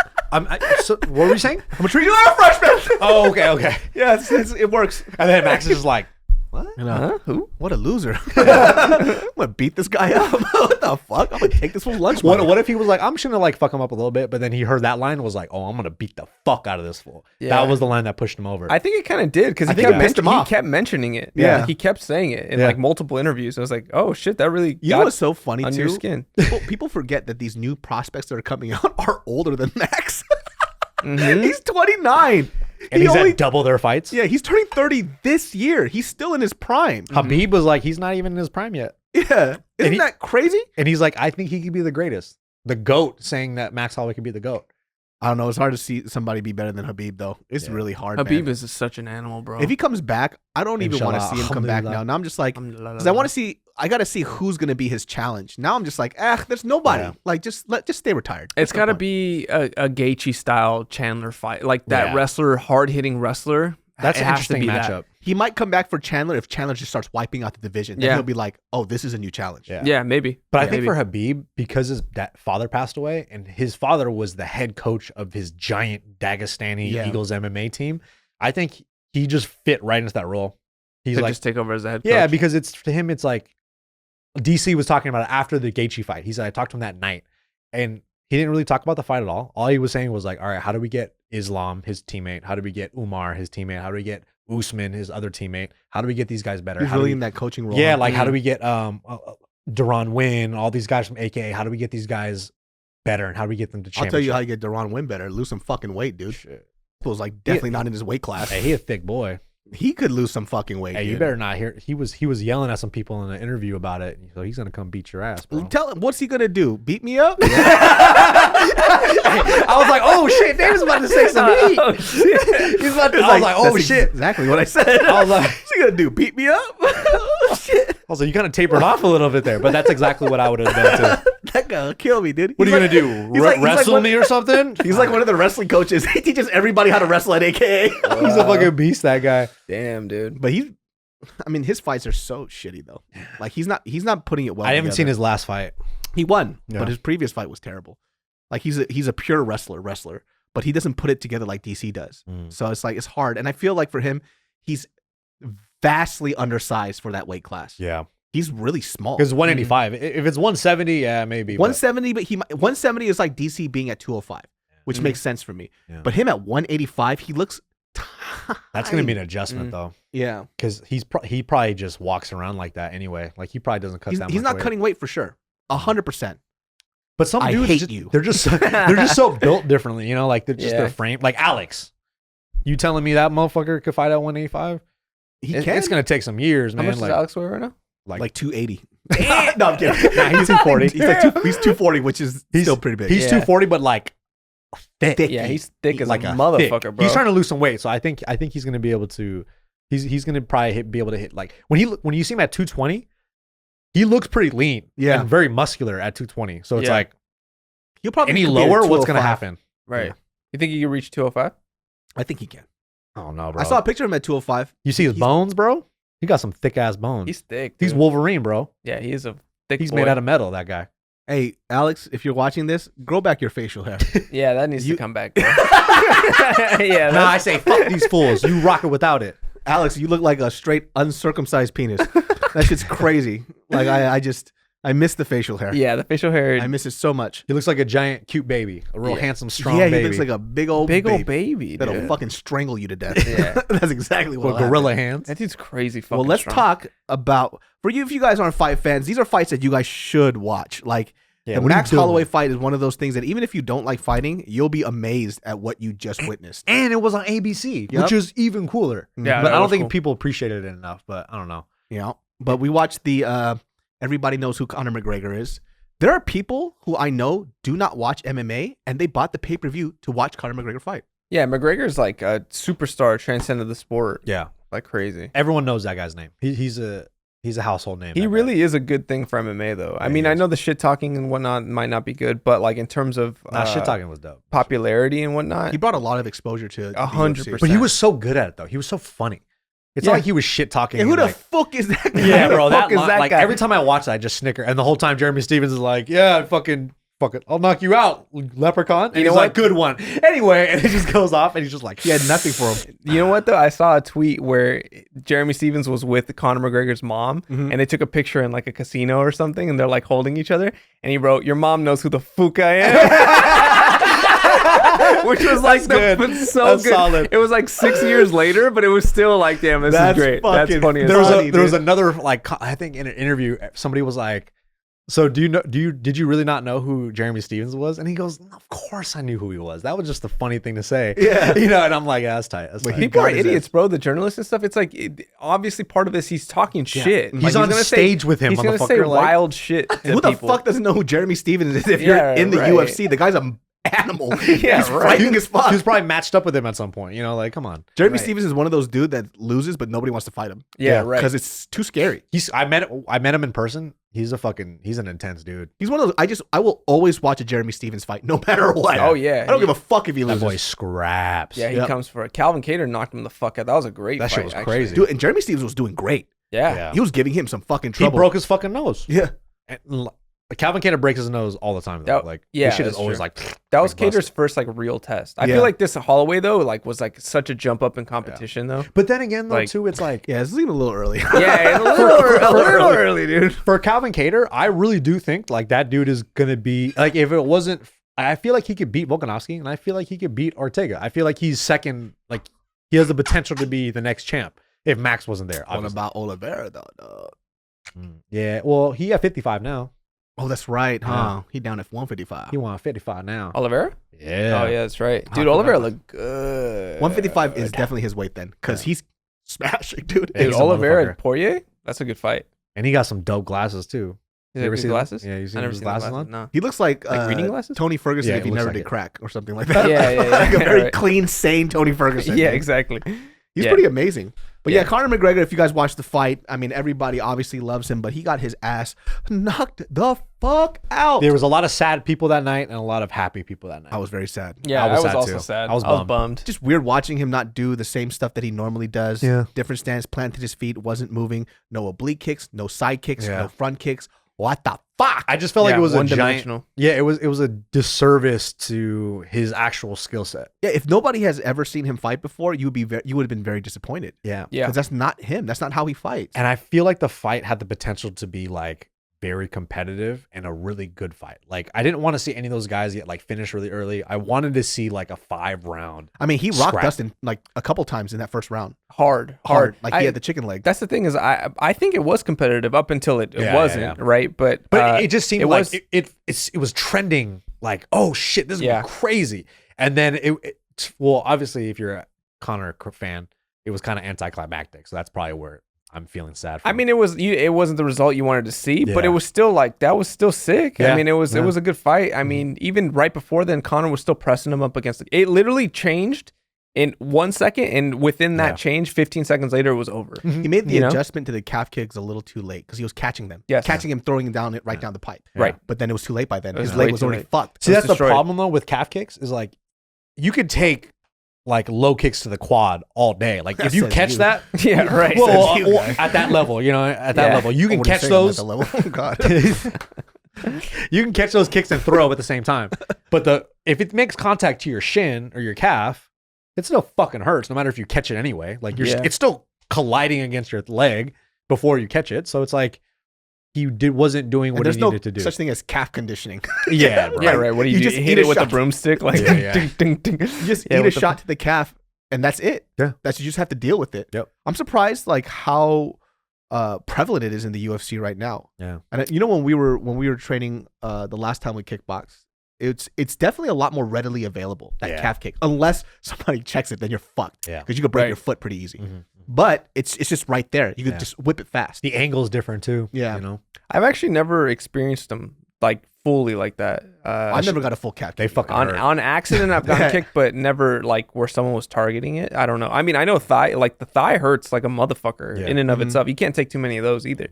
So, what were you saying? I'm gonna treat you like a freshman." Oh, okay. Yeah, it works. And then Max is just like, what? You know, Huh? Who? what a loser. I'm gonna beat this guy up. What the fuck? I'm gonna take this fool's lunch money. What if he was like, I'm just gonna like fuck him up a little bit, but then he heard that line and was like, oh, I'm gonna beat the fuck out of this fool. Yeah. That was the line that pushed him over. I think it kind of did because I he think kept it pissed him off. he kept mentioning it. Yeah. Like, he kept saying it in Yeah. like multiple interviews. I was like, oh shit, that really You know got what's so funny under too? your skin. People forget that these new prospects that are coming out are older than Max. Mhm. He's 29. and He he's only- at double their fights. Yeah, he's turning 30 this year. He's still in his prime. Habib was like, he's not even in his prime yet. Yeah. Isn't he- that crazy? And he's like, I think he could be the greatest. The GOAT saying that Max Holloway could be the GOAT. I don't know. It's hard to see somebody be better than Habib, though. It's Yeah. really hard. Habib man. is such an animal, bro. If he comes back, I don't even want to Inshallah. see him come back now. Alhamdulillah. Now I'm just like, because I want to see. I got to see who's gonna be his challenge. Now I'm just like, there's nobody. Yeah. Like, just stay retired. It's There's no got to point. be a Gaethje style Chandler fight, like that Yeah. wrestler, hard hitting wrestler. That's It an has to interesting be that. matchup. He might come back for Chandler if Chandler just starts wiping out the division. Then Yeah. he'll be like, oh, this is a new challenge. Yeah. Yeah, maybe. But I Yeah, think maybe. for Habib, because his father passed away, and his father was the head coach of his giant Dagestani Yeah. Eagles MMA team, I think he just fit right into that role. He's to like, just take over as the head yeah, coach. because it's to him, it's like DC was talking about it after the Gaethje fight. He said, I talked to him that night, and he didn't really talk about the fight at all. All he was saying was like, all right, how do we get Islam, his teammate? How do we get Umar, his teammate? How do we get Usman, his other teammate? How do we get these guys better? He's How do really we- in that coaching role. yeah, huh? like how do we get Duran Win, all these guys from AKA? How do we get these guys better, and how do we get them to I'll championship? tell you how you get Deron Win better. Lose some fucking weight, dude. Shit. Was like definitely not in his weight class. Hey, he a thick boy. He could lose some fucking weight. Hey, you dude. better not hear. He was yelling at some people in an interview about it, so he's gonna come beat your ass, bro. Tell him, what's he gonna do? Beat me up? I was like, oh shit, David's about to say some heat. Oh, shit. He's about to, I was like, oh that's shit. exactly what I said. I was like, what's he gonna do? Beat me up? Oh, shit. I was like, you kind of tapered off a little bit there, but that's exactly what I would have done too. That guy will kill me, dude. What are you He's gonna like- do? he's like- he's like Wrestle one- me or something? He's like one of the wrestling coaches. He teaches everybody how to wrestle at AKA. He's a fucking beast, that guy. Damn, dude. But I mean, his fights are so shitty though. Like he's not putting it well. I haven't seen together. his last fight. He won, Yeah. but his previous fight was terrible. Like he's a pure wrestler, but he doesn't put it together like DC does. Mm. So it's like it's hard, and I feel like for him, he's vastly undersized for that weight class. Yeah, He's really small. because 185. If it's 170, yeah, maybe. but- 170, but 170 is like DC being at 205, which Mm. makes sense for me. Yeah. But him at 185, he looks. That's gonna be an tiny. adjustment Mm. though, Yeah. because he probably just walks around like that anyway. Like he probably doesn't cut that much He's not weight. cutting weight for sure. 100%. But some I dudes, hate just, you. they're just so built differently, you know, like they're just Yeah. their frame. Like Alex, you telling me that motherfucker could fight at 185? He It- can. It's gonna take some years, How man. much does like, Alex weigh right now? like 280. No, I'm kidding. Nah, he's 240. He's 240, which is still pretty big. He's Yeah. 240, but like thick. Thick. Yeah, he's thick as like a a motherfucker, thick. bro. He's trying to lose some weight, so I think he's gonna be able to. He's gonna probably be able to hit like when you see him at 220, he looks pretty lean, Yeah. and very muscular at 220. So it's Yeah. like He'll probably any compete at lower, what's gonna 205. happen? right. Yeah. You think he can reach 205? I think he can. Oh no, bro! I saw a picture of him at 205. You see his he's- bones, bro? He got some thick ass bones. He's thick. He's dude. Wolverine, bro. Yeah, he is a thick He's boy. made out of metal. That guy. Hey, Alex, if you're watching this, grow back your facial hair. Yeah, that needs You- to come back. Bro. Yeah, Nah, I that's- say fuck these fools. You rock it without it. Alex, you look like a straight uncircumcised penis. That shit's crazy. Like I miss the facial hair. yeah, the facial hair. I miss it so much. He looks like a giant, cute baby, a real Yeah. handsome, strong yeah, he baby looks like a big old big baby old baby. that'll Dude. fucking strangle you to death. Yeah. That's exactly what. with gorilla hands. That dude's crazy fucking Well, let's strong. talk about for you. If you guys aren't fight fans, these are fights that you guys should watch. Like Yeah, the what are you Max doing? Holloway fight is one of those things that even if you don't like fighting, you'll be amazed at what you just witnessed. And it was on ABC, Yep. which is even cooler. Yeah, but that I don't was think cool. people appreciated it enough. But I don't know. Yeah, but we watched the. Everybody knows who Conor McGregor is. There are people who I know do not watch MMA, and they bought the pay-per-view to watch Conor McGregor fight. Yeah, McGregor's like a superstar, transcended the sport Yeah, like crazy. everyone knows that guy's name. He's a He's a household name. He really is a good thing for MMA, though. I mean, I know the shit talking and whatnot might not be good, but like in terms of shit talking was dope. Popularity and whatnot, He brought a lot of exposure to 100%. But he was so good at it, though. He was so funny. It's not like he was shit talking. Yeah, who the fuck is that guy? Yeah, bro. Fuck is that like guy? every time I watch that, I just snicker. And the whole time, Jeremy Stevens is like, "Yeah, fucking, I'll knock you out, leprechaun." And You know he's like, what? "Good one." Anyway, and it just goes off, and he's just like, He had nothing for him. You know what though? I saw a tweet where Jeremy Stevens was with Conor McGregor's mom, and they took a picture in like a casino or something, and they're like holding each other. And he wrote, "Your mom knows who the fuck I am," which was like good. So That's good. solid. It was like 6 years later, but it was still like, damn, this That's is great. That's fucking funny. As there fuck. was another like I think in an interview somebody was like, "So did you really not know who Jeremy Stevens was?" And he goes, "Of course I knew who he was. That was just a funny thing to say." Yeah. And I'm like, "Yeah, that's tight." That's tight. People are got his idiots, bro. The journalists and stuff. It's like obviously part of this. He's talking shit. He's on gonna stage with him, He's gonna motherfucker, say like- wild shit. To Who the people. fuck doesn't know who Jeremy Stevens is if Yeah, you're in the right. UFC? The guy's an animal. Yeah, He's right. frightening as fuck. He was probably matched up with him at some point. Like, come on. Jeremy Right. Stevens is one of those dudes that loses, but nobody wants to fight him. Yeah, right. Because it's too scary. I met him in person. He's an intense dude. He's one of those. I will always watch a Jeremy Stevens fight, no matter what. Oh yeah. I don't give a fuck if he That loses. boy scraps. Yeah, he Yep. comes for it. Calvin Cater knocked him the fuck out. That was a great That fight, shit was actually. crazy. Dude, and Jeremy Stevens was doing great. Yeah. Yeah. He was giving him some fucking He trouble. broke his fucking nose. Yeah. And, Calvin Cater breaks his nose all the time. Though. That- yeah, his shit is that's always true. like. That was like Cater's busted. first like real test. I Yeah. feel like this Holloway though was like such a jump up in competition though. But then again, though, Like- too, it's like Yeah, this is even a little early. Yeah, a little early, dude. for Calvin Cater, I really do think like that dude is gonna be like if it wasn't. I feel like he could beat Volkanovski, and I feel like he could beat Ortega. I feel like he's second. Like he has the potential to be the next champ if Max wasn't there. What obviously. about Oliveira, though? Dog? Yeah, well, he at 55 now. Oh, that's right, huh? Yeah. He down at 155. He won 55 now. Oliveira? Yeah. Oh yeah, that's right. I Dude, forgot Oliveira about looked good. 155 is definitely his weight then, because he's smashing, dude. Yeah, Dude, he's a Oliveira motherfucker. Poirier? That's a good fight. And he got some dope glasses too. Is You ever good seen them? glasses? Yeah, you seen I never his seen glasses the on? No. He looks like, Like reading glasses? Tony Ferguson Yeah, if he it looks never like did it. crack or something like that. Yeah, yeah, yeah. Like a very Right. clean, sane Tony Ferguson. Yeah, dude. exactly. He's Yeah. pretty amazing. But yeah, Yeah. Conor McGregor, if you guys watch the fight, I mean, everybody obviously loves him, but he got his ass knocked the fuck out. There was a lot of sad people that night and a lot of happy people that night. I was very sad. Yeah, I I was was sad, also too. sad. I was bummed. Just weird watching him not do the same stuff that he normally does. Yeah. Different stance, planted his feet, wasn't moving. No oblique kicks, no side kicks, Yeah. no front kicks. What the fuck? I just felt like Yeah, it was a giant. one-dimensional. Yeah, it was a disservice to his actual skill set. Yeah, if nobody has ever seen him fight before, you would have been very disappointed. Yeah. Yeah. Because that's not him. That's not how he fights. And I feel like the fight had the potential to be like very competitive and a really good fight. Like I didn't want to see any of those guys get like finish really early. I wanted to see like a 5-round. I mean, he rocked Scrap. Dustin like a couple times in that first round. Hard. Like he had the chicken leg. That's the thing is I think it was competitive up until it Yeah, wasn't, yeah. right? But But it just seemed it like was- it was trending like, oh shit, this is Yeah. crazy. And then well, obviously if you're a Conor fan, it was kind of anticlimactic. So that's probably where I'm feeling sad for I him. mean, it wasn't the result you wanted to see, but it Yeah. was still like that was still sick. Yeah. I mean, it was Yeah. a good fight. I mean, even right before then, Conor was still pressing him up against it literally changed in 1 second, and within that Yeah. change, 15 seconds later, it was over. He made the You know? adjustment to the calf kicks a little too late because he was catching them. Yes. Catching him, throwing him down right down the pipe. Right. But then it was too late by then. It was His leg way was too already late. fucked. See, It was that's the destroyed. problem though with calf kicks is like you could take like low kicks to the quad all day. Like if you Says catch you. that, Yeah, right. well, Says you, well, guy. at that level, at that Yeah. level, you I can wouldn't catch say I'm at those. the level. Oh, God. You can catch those kicks and throw at the same time. But if it makes contact to your shin or your calf, it still fucking hurts no matter if you catch it anyway. Like Yeah. it's still colliding against your leg before you catch it. So it's like wasn't doing And what there's he no needed to do. such thing as calf conditioning. Yeah, right. Yeah, right. What do you, You do? just Hit eat it a with a shot. broomstick, like Yeah, yeah. ding, ding, ding. You just Yeah, eat a with the- shot to the calf, and that's it. Yeah. You just have to deal with it. Yep. I'm surprised like how prevalent it is in the UFC right now. Yeah. And when we were training the last time we kickboxed, it's definitely a lot more readily available, that Yeah. calf kick. Unless somebody checks it, then you're fucked. Yeah. Because you could break Right. your foot pretty easy. Mhm. But it's just right there. You could Yeah. just whip it fast. The angle's different too. Yeah. You know? I've actually never experienced them like fully like that. I never got a full calf. They kick fucking either. hurt. On accident, I've gotten kicked, but never like where someone was targeting it. I don't know. I mean, I know the thigh hurts like a motherfucker Yeah. in and of itself. You can't take too many of those either.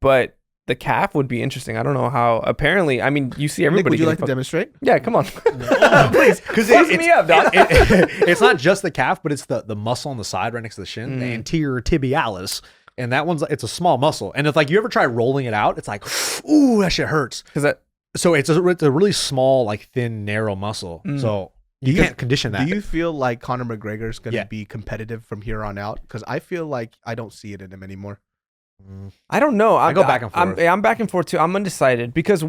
But the calf would be interesting. I don't know how. Apparently, I mean, you see Nick, everybody. would you getting like to fucked- demonstrate? Yeah, come on. Please, because Fuck me up, dog. it's not just the calf, but it's the muscle on the side right next to the shin, the Mm. anterior tibialis, and that one's it's a small muscle. And it's like you ever try rolling it out, it's like, ooh, that shit hurts. Because that So it's a really small, like thin, narrow muscle. Mm. So you can't condition that. Do you feel like Conor McGregor is going to Yeah. be competitive from here on out? Because I feel like I don't see it in him anymore. I don't know. I go back and forth. I'm back and forth too. I'm undecided because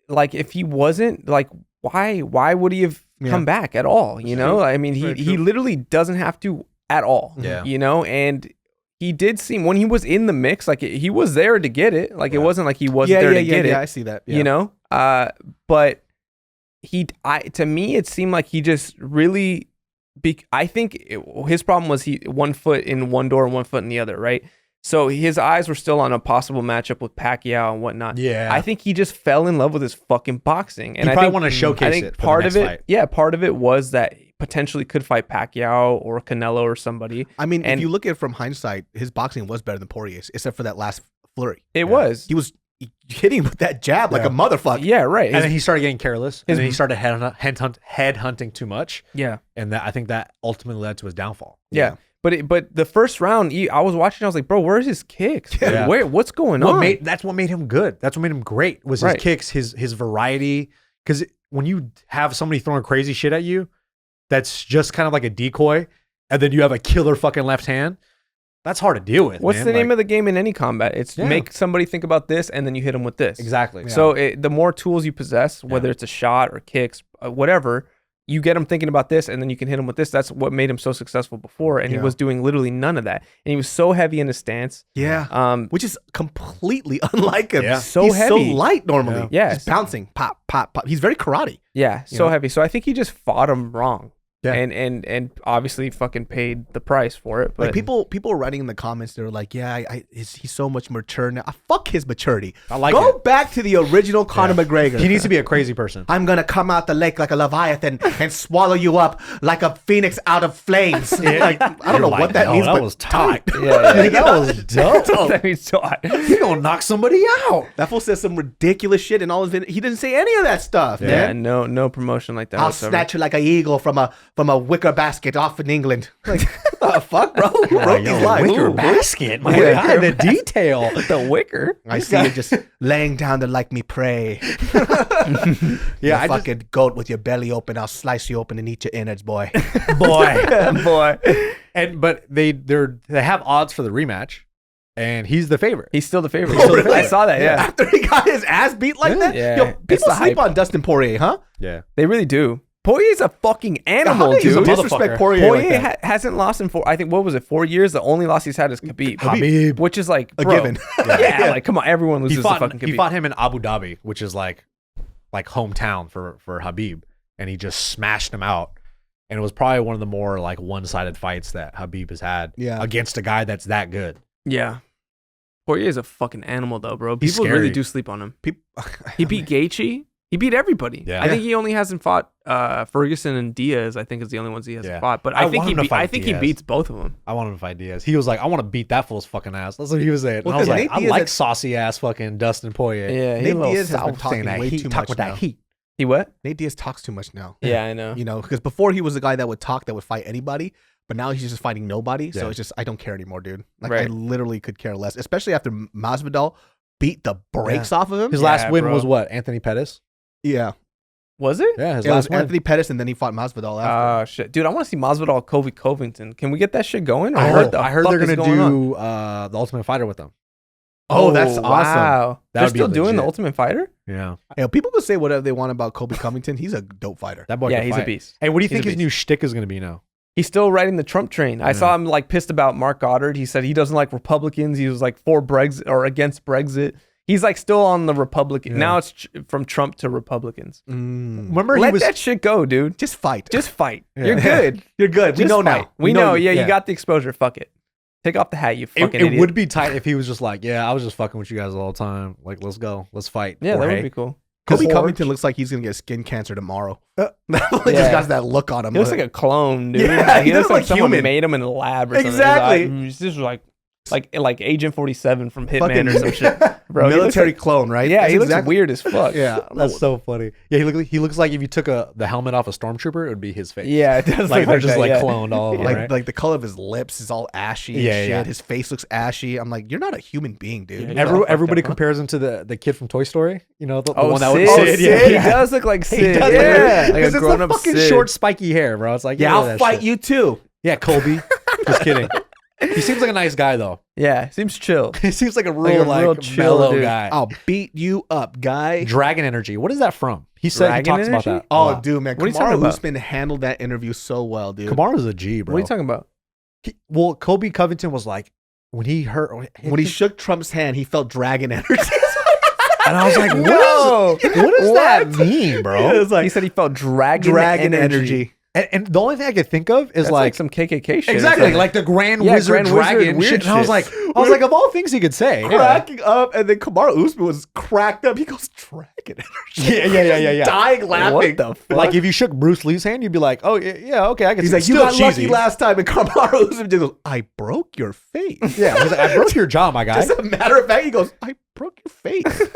like if he wasn't like, why would he have come back at all? You know, I mean, he literally doesn't have to at all. Yeah. You know, and he did seem when he was in the mix, like he was there to get it. Like it wasn't like he wasn't there to get it. Yeah, I see that. Yeah. You know, but to me, it seemed like he just really. I think his problem was he 1 foot in one door and 1 foot in the other, right? So his eyes were still on a possible matchup with Pacquiao and whatnot. Yeah. I think he just fell in love with his fucking boxing, and He I probably think wanted to showcase I think it for part the of next it, fight. yeah, part of it was that he potentially could fight Pacquiao or Canelo or somebody. I mean, And- if you look at it from hindsight, his boxing was better than Poirier's, except for that last flurry. It was, He was hitting with that jab like a motherfucker. yeah, right. And then he started getting careless, his- and then he started head hunting too much, yeah. and I think that ultimately led to his downfall. Yeah. But the first round, I was watching. I was like, bro, where's his kicks? Yeah. Like, what's going on? That's what made him good. That's what made him great was his Right. kicks, his variety. Because when you have somebody throwing crazy shit at you, that's just kind of like a decoy, and then you have a killer fucking left hand. That's hard to deal with. What's man. the name of the game in any combat? It's Yeah. make somebody think about this, and then you hit them with this. Exactly. So the more tools you possess, whether it's a shot or kicks, whatever, you get him thinking about this, and then you can hit him with this. That's what made him so successful before, and he was doing literally none of that. And he was so heavy in his stance. Yeah. Which is completely unlike him. Yeah. So He's heavy. so light normally. Yeah. Just bouncing. Pop, pop, pop. He's very karate. Yeah, so heavy. So I think he just fought him wrong. Yeah. And obviously fucking paid the price for it. But Like people were writing in the comments, they were like, yeah, he's so much mature now. Fuck his maturity. I like Go it. back to the original Conor McGregor. He needs to be a crazy person. I'm gonna come out the lake like a leviathan and swallow you up like a phoenix out of flames. Like, I don't know what that means, that but was tight. yeah. That was dope. That means so hot. He gonna knock somebody out. that fool says some ridiculous shit in all his videos. He didn't say any of that stuff, Yeah, man. no promotion like that. I'll whatsoever. snatch you like an eagle from a wicker basket off in England. Like, what the fuck, bro? Who wrote these lines? Wicker Ooh. basket. My Yeah. God, the detail. the wicker. I see you just laying down to like me prey. Yeah, I you just, fucking goat with your belly open. I'll slice you open and eat your innards, boy. Boy. but they have odds for the rematch, and he's the favorite. He's still the favorite. Oh, really? I saw that, yeah. After he got his ass beat like that? Yeah. Yo, It's people the sleep hype. on Dustin Poirier, huh? Yeah. They really do. Poirier's a fucking animal, How do you dude. disrespect Motherfucker. Poirier like Poirier that? hasn't lost in 4, I think, what was it, 4 years? The only loss he's had is Khabib. Khabib. Which is like, A bro. given. Yeah, like, come on, everyone loses to fucking Khabib. He fought him in Abu Dhabi, which is like hometown for Habib, and he just smashed him out. And it was probably one of the more like one-sided fights that Habib has had against a guy that's that good. Yeah. Poirier's a fucking animal, though, bro. He's People really scary. do sleep on him. People, He beat Gaethje. He beat everybody. Yeah. I think he only hasn't fought Ferguson and Diaz. I think is the only ones he hasn't Yeah. fought. But I I think want him to fight he Diaz. beats both of them. I want him to fight Diaz. He was like, I want to beat that fool's fucking ass. That's what he was saying. And Well, I was 'cause like, Nate I Diaz like had- saucy ass fucking Dustin Poirier. Yeah, Nate Diaz has been talking that way heat. too Talk much with now. that heat. He what? Nate Diaz talks too much now. Yeah, I know. You know, because before he was the guy that would talk, that would fight anybody, but now he's just fighting nobody. So Yeah. it's just, I don't care anymore, dude. Like, Right. I literally could care less, especially after Masvidal beat the brakes off of him. His last win bro. was what? Anthony Pettis? Yeah. Was it? Yeah, his It was last win. Anthony Pettis, and then he fought Masvidal after. Oh shit, dude! I want to see Masvidal, Kobe Covington. Can we get that shit going? Or I what the heard fuck they're is gonna going on? do the Ultimate Fighter with them. Oh, that's awesome. Wow, That they're would be still doing the legit. Ultimate Fighter. Yeah, You know, people can say whatever they want about Kobe Covington. He's a dope fighter. that boy. Yeah, can he's a fight. beast. Hey, what do you He's a think his beast. new shtick is gonna be now? He's still riding the Trump train. I Yeah. saw him like pissed about Mark Goddard. He said he doesn't like Republicans. He was like for Brexit or against Brexit. He's like still on the Republican. Yeah. Now it's from Trump to Republicans. Remember, Let he was. that shit go, dude. Just fight. Just fight. Yeah. You're good. You're good. We Just know fight. now. We know. Yeah, yeah. you got the exposure. Fuck it. Take off the hat, you fucking it idiot. would be tight if he was just like, yeah, I was just fucking with you guys all the time. Like, let's go, let's fight. Yeah, that Jorge. would be cool. Kobe His Covington looks like he's gonna get skin cancer tomorrow. He Yeah. just got that look on him. He looks like a clone, dude. Yeah, he looks like someone human. made him in a lab or something. Exactly. He's just like Agent 47 from Hitman Fucking- or some shit. Bro, he looks military like- clone, right? Yeah, That's he looks exactly- weird as fuck. Yeah, That's so funny. Yeah, he looks like if you took the helmet off a stormtrooper, it would be his face. Yeah, it does like look they're just that, like yeah. cloned all over, right? like the color of his lips is all ashy. And Yeah, shit. yeah. His face looks ashy. I'm like, you're not a human being, dude. Yeah, You're he's all fucked Everybody up, huh? compares him to the kid from Toy Story. You know, the Oh, one that Sid. was Sid. Yeah, He yeah. does look like He Sid. does Yeah, look like a because it's grown the up fucking Sid. short, spiky hair, bro. It's like, Yeah, look I'll at that fight shit. you too. Yeah, Colby. Just kidding. He seems like a nice guy though. Yeah, seems chill. He seems like a Like a real, real chill mellow dude. guy. I'll beat you up, guy. Dragon energy. What is that from? He said he Dragon talks about energy? that. a Oh, lot. dude, man. What are you talking Kamaru about? Usman handled that interview so well, dude. Kamaru's a G, bro. What are you talking about? Well, Kobe Covington was like when he When he shook Trump's hand, he felt dragon energy. and I was like, No. what does that mean, bro? It was like He said he felt dragon energy. And the only thing I could think of is That's like some KKK shit. or exactly something. like the Grand Yeah, Wizard Grand Wizard Dragon weird shit. And I was shit. like, of all things he could say, yeah. Cracking up, and then Kamaru Usman was cracked up. He goes, dragon energy. Yeah. Dying laughing. What the fuck? Like if you shook Bruce Lee's hand, you'd be like, oh yeah, okay, I can. He's see. like, you Still got cheesy. lucky last time, and Kamaru Usman just goes, I broke your face. Yeah, he's like, I broke your jaw, my guy. As a matter of fact, he goes, I broke your face.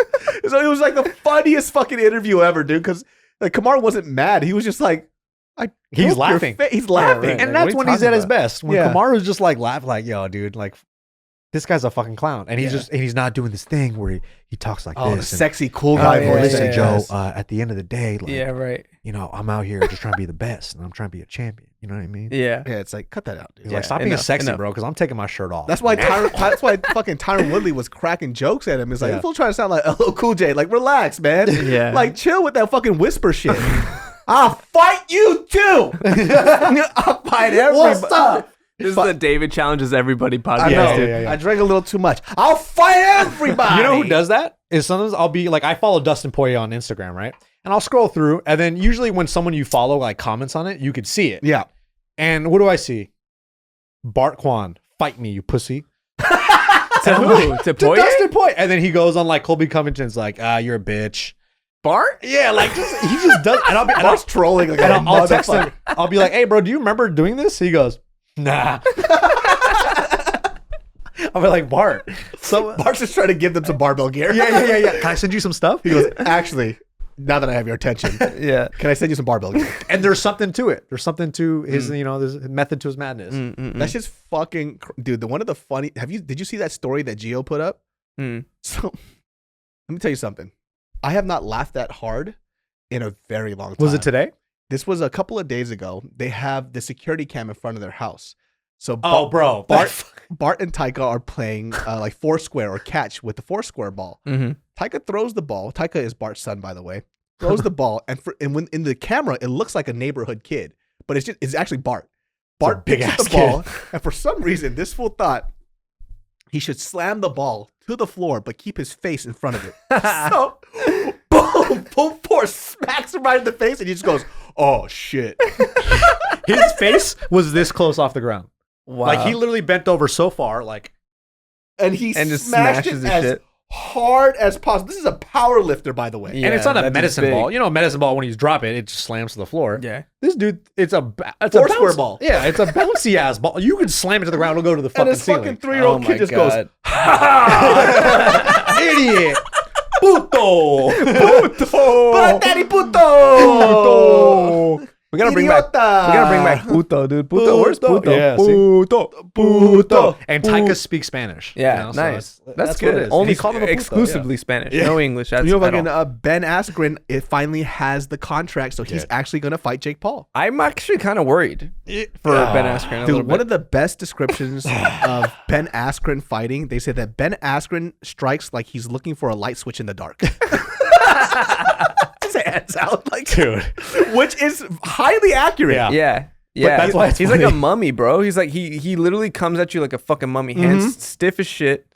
So it was like the funniest fucking interview ever, dude. Because like Kamaru wasn't mad. He was just like, He's broke your laughing. He's laughing. right. And Like, that's what are when you he's at talking his about? best. When Yeah. Kamaru's just like laughing, like, yo, dude, like this guy's a fucking clown, and he's not doing this thing where he talks like Oh, the this. and, sexy cool guy yeah, voice. listen, yeah, Joe. yeah. At the end of the day, like, Yeah, right. you know, I'm out here just trying to be the best, and I'm trying to be a champion. You know what I mean? Yeah. Yeah, it's like, cut that out, dude. He's Yeah, like, stop being enough, sexy, enough. bro, because I'm taking my shirt off. That's why fucking Tyron Woodley was cracking jokes at him. It's like, Yeah. you fool trying to sound like LL Cool J. Like, relax, man. Yeah. Like, chill with that fucking whisper shit. I'll fight you too. I'll fight everybody. What's up? This is the David Challenges Everybody podcast. I know. dude. I drank a little too much. I'll fight everybody. You know who does that? Is sometimes I'll be like, I follow Dustin Poirier on Instagram, right? And I'll scroll through, and then usually when someone you follow like comments on it, you could see it. Yeah. And what do I see? Bart Kwan, fight me, you pussy. To who? To To Poirier? Dustin Poirier. And then he goes on like Colby Covington's like, you're a bitch. Bart? Yeah, like he just does. And I'll be, and Bart's trolling like and a I'll text him. motherfucker. I'll be like, hey, bro, do you remember doing this? He goes, nah. I'll be like, Bart. So Bart's just trying to give them some barbell gear. yeah. Can I send you some stuff? He goes, actually, now that I have your attention, Yeah. can I send you some barbell gear? And there's something to it. There's something to his, you know, there's a method to his madness. That's just fucking, dude. One of the funny. Did you see that story that Gio put up? Mm. So, let me tell you something. I have not laughed that hard in a very long time. Was it today? This was a couple of days ago. They have the security cam in front of their house. So, Oh, bro. Bart and Taika are playing like foursquare or catch with the foursquare ball. Mm-hmm. Taika throws the ball. Taika is Bart's son, by the way. Throws the ball, and when in the camera, it looks like a neighborhood kid, but it's actually Bart. Bart picks up the ball, and for some reason, this fool thought he should slam the ball to the floor, but keep his face in front of it. So, boom, full force smacks him right in the face, and he just goes, "Oh shit!" His face was this close off the ground. Wow. Like he literally bent over so far, like And he And just smashed smashes it the as shit. hard as possible. This is a power lifter, by the way. Yeah, and it's not a that's medicine big. ball. You know, a medicine ball when you drop it, it just slams to the floor. Yeah. This dude, it's a Foursquare bounce- ball. Yeah, it's a bouncy ass ball. You could slam it to the ground, it'll go to the And fucking this fucking ceiling. 3-year-old Oh kid my just God. goes, Idiot. Puto. "But daddy puto." Puto. We gotta bring back. Idiota. We gotta bring back puto, dude. Puto. Where's puto? Yeah, see? puto. Puto. And Taika speaks Spanish. Yeah, you know, so nice. that's That's what it good. is. Only He called him a puto, exclusively Spanish. Yeah. No English. That's You know, at fucking all. Ben Askren, it finally has the contract, so he's actually gonna fight Jake Paul. I'm actually kind of worried for Ben Askren. A little Dude, one bit. of the best descriptions of Ben Askren fighting, they said that Ben Askren strikes like he's looking for a light switch in the dark. His hands out, like, Dude. which is highly accurate. Yeah. Yeah. Yeah, that's why it's he's like funny. a mummy, bro. He's like he literally comes at you like a fucking mummy, hands stiff as shit.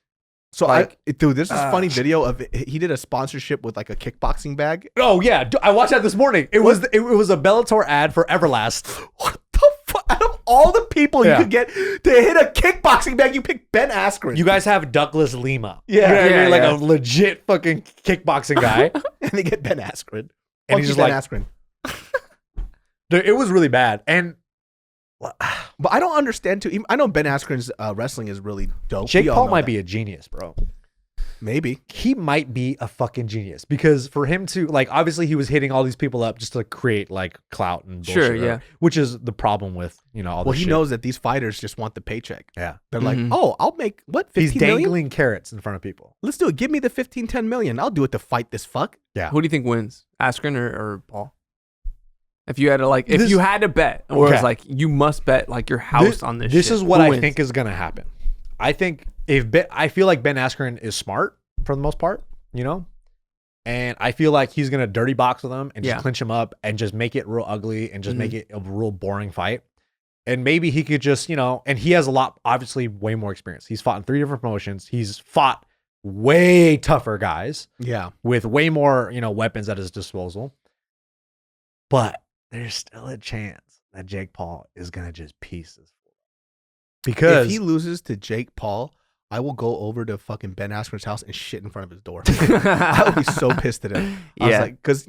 So Like, dude, this is a funny video of he did a sponsorship with like a kickboxing bag. Oh yeah, I watched that this morning. It was a Bellator ad for Everlast. What the fuck? Out of all the people you could get to hit a kickboxing bag, you pick Ben Askren. You guys have Douglas Lima. Yeah. You know what I Yeah, mean? Like yeah. a legit fucking kickboxing guy. and they get Ben Askren. And he's just Ben like, Askren. Dude, it was really bad. And But I don't understand too. I know Ben Askren's wrestling is really dope. Jake We all Paul know might that. be a genius, bro. Maybe. He might be a fucking genius because for him to like, obviously he was hitting all these people up just to create like clout and bullshit, Sure, yeah. which is the problem with all Well, this he shit. knows that these fighters just want the paycheck. Yeah, They're like, Mhm. oh, I'll make what? he's 15 million? dangling carrots in front of people. Let's do it. Give me the 15, 10 million. I'll do it to fight this fuck. Yeah, Who do you think wins, Askren or Paul? If you had to if This- you had to bet, or Okay. it's like you must bet like your house on this. This shit. is what Who I wins? think is gonna happen. I think I feel like Ben Askren is smart for the most part, and I feel like he's gonna dirty box with him and just clinch him up and just make it real ugly and just make it a real boring fight. And maybe he could just, and he has obviously way more experience. He's fought in 3 different promotions. He's fought way tougher guys Yeah. with way more, weapons at his disposal. But there's still a chance that Jake Paul is going to just piece this fool up. Because If he loses to Jake Paul, I will go over to fucking Ben Askren's house and shit in front of his door. I would be so pissed at him. I was like, because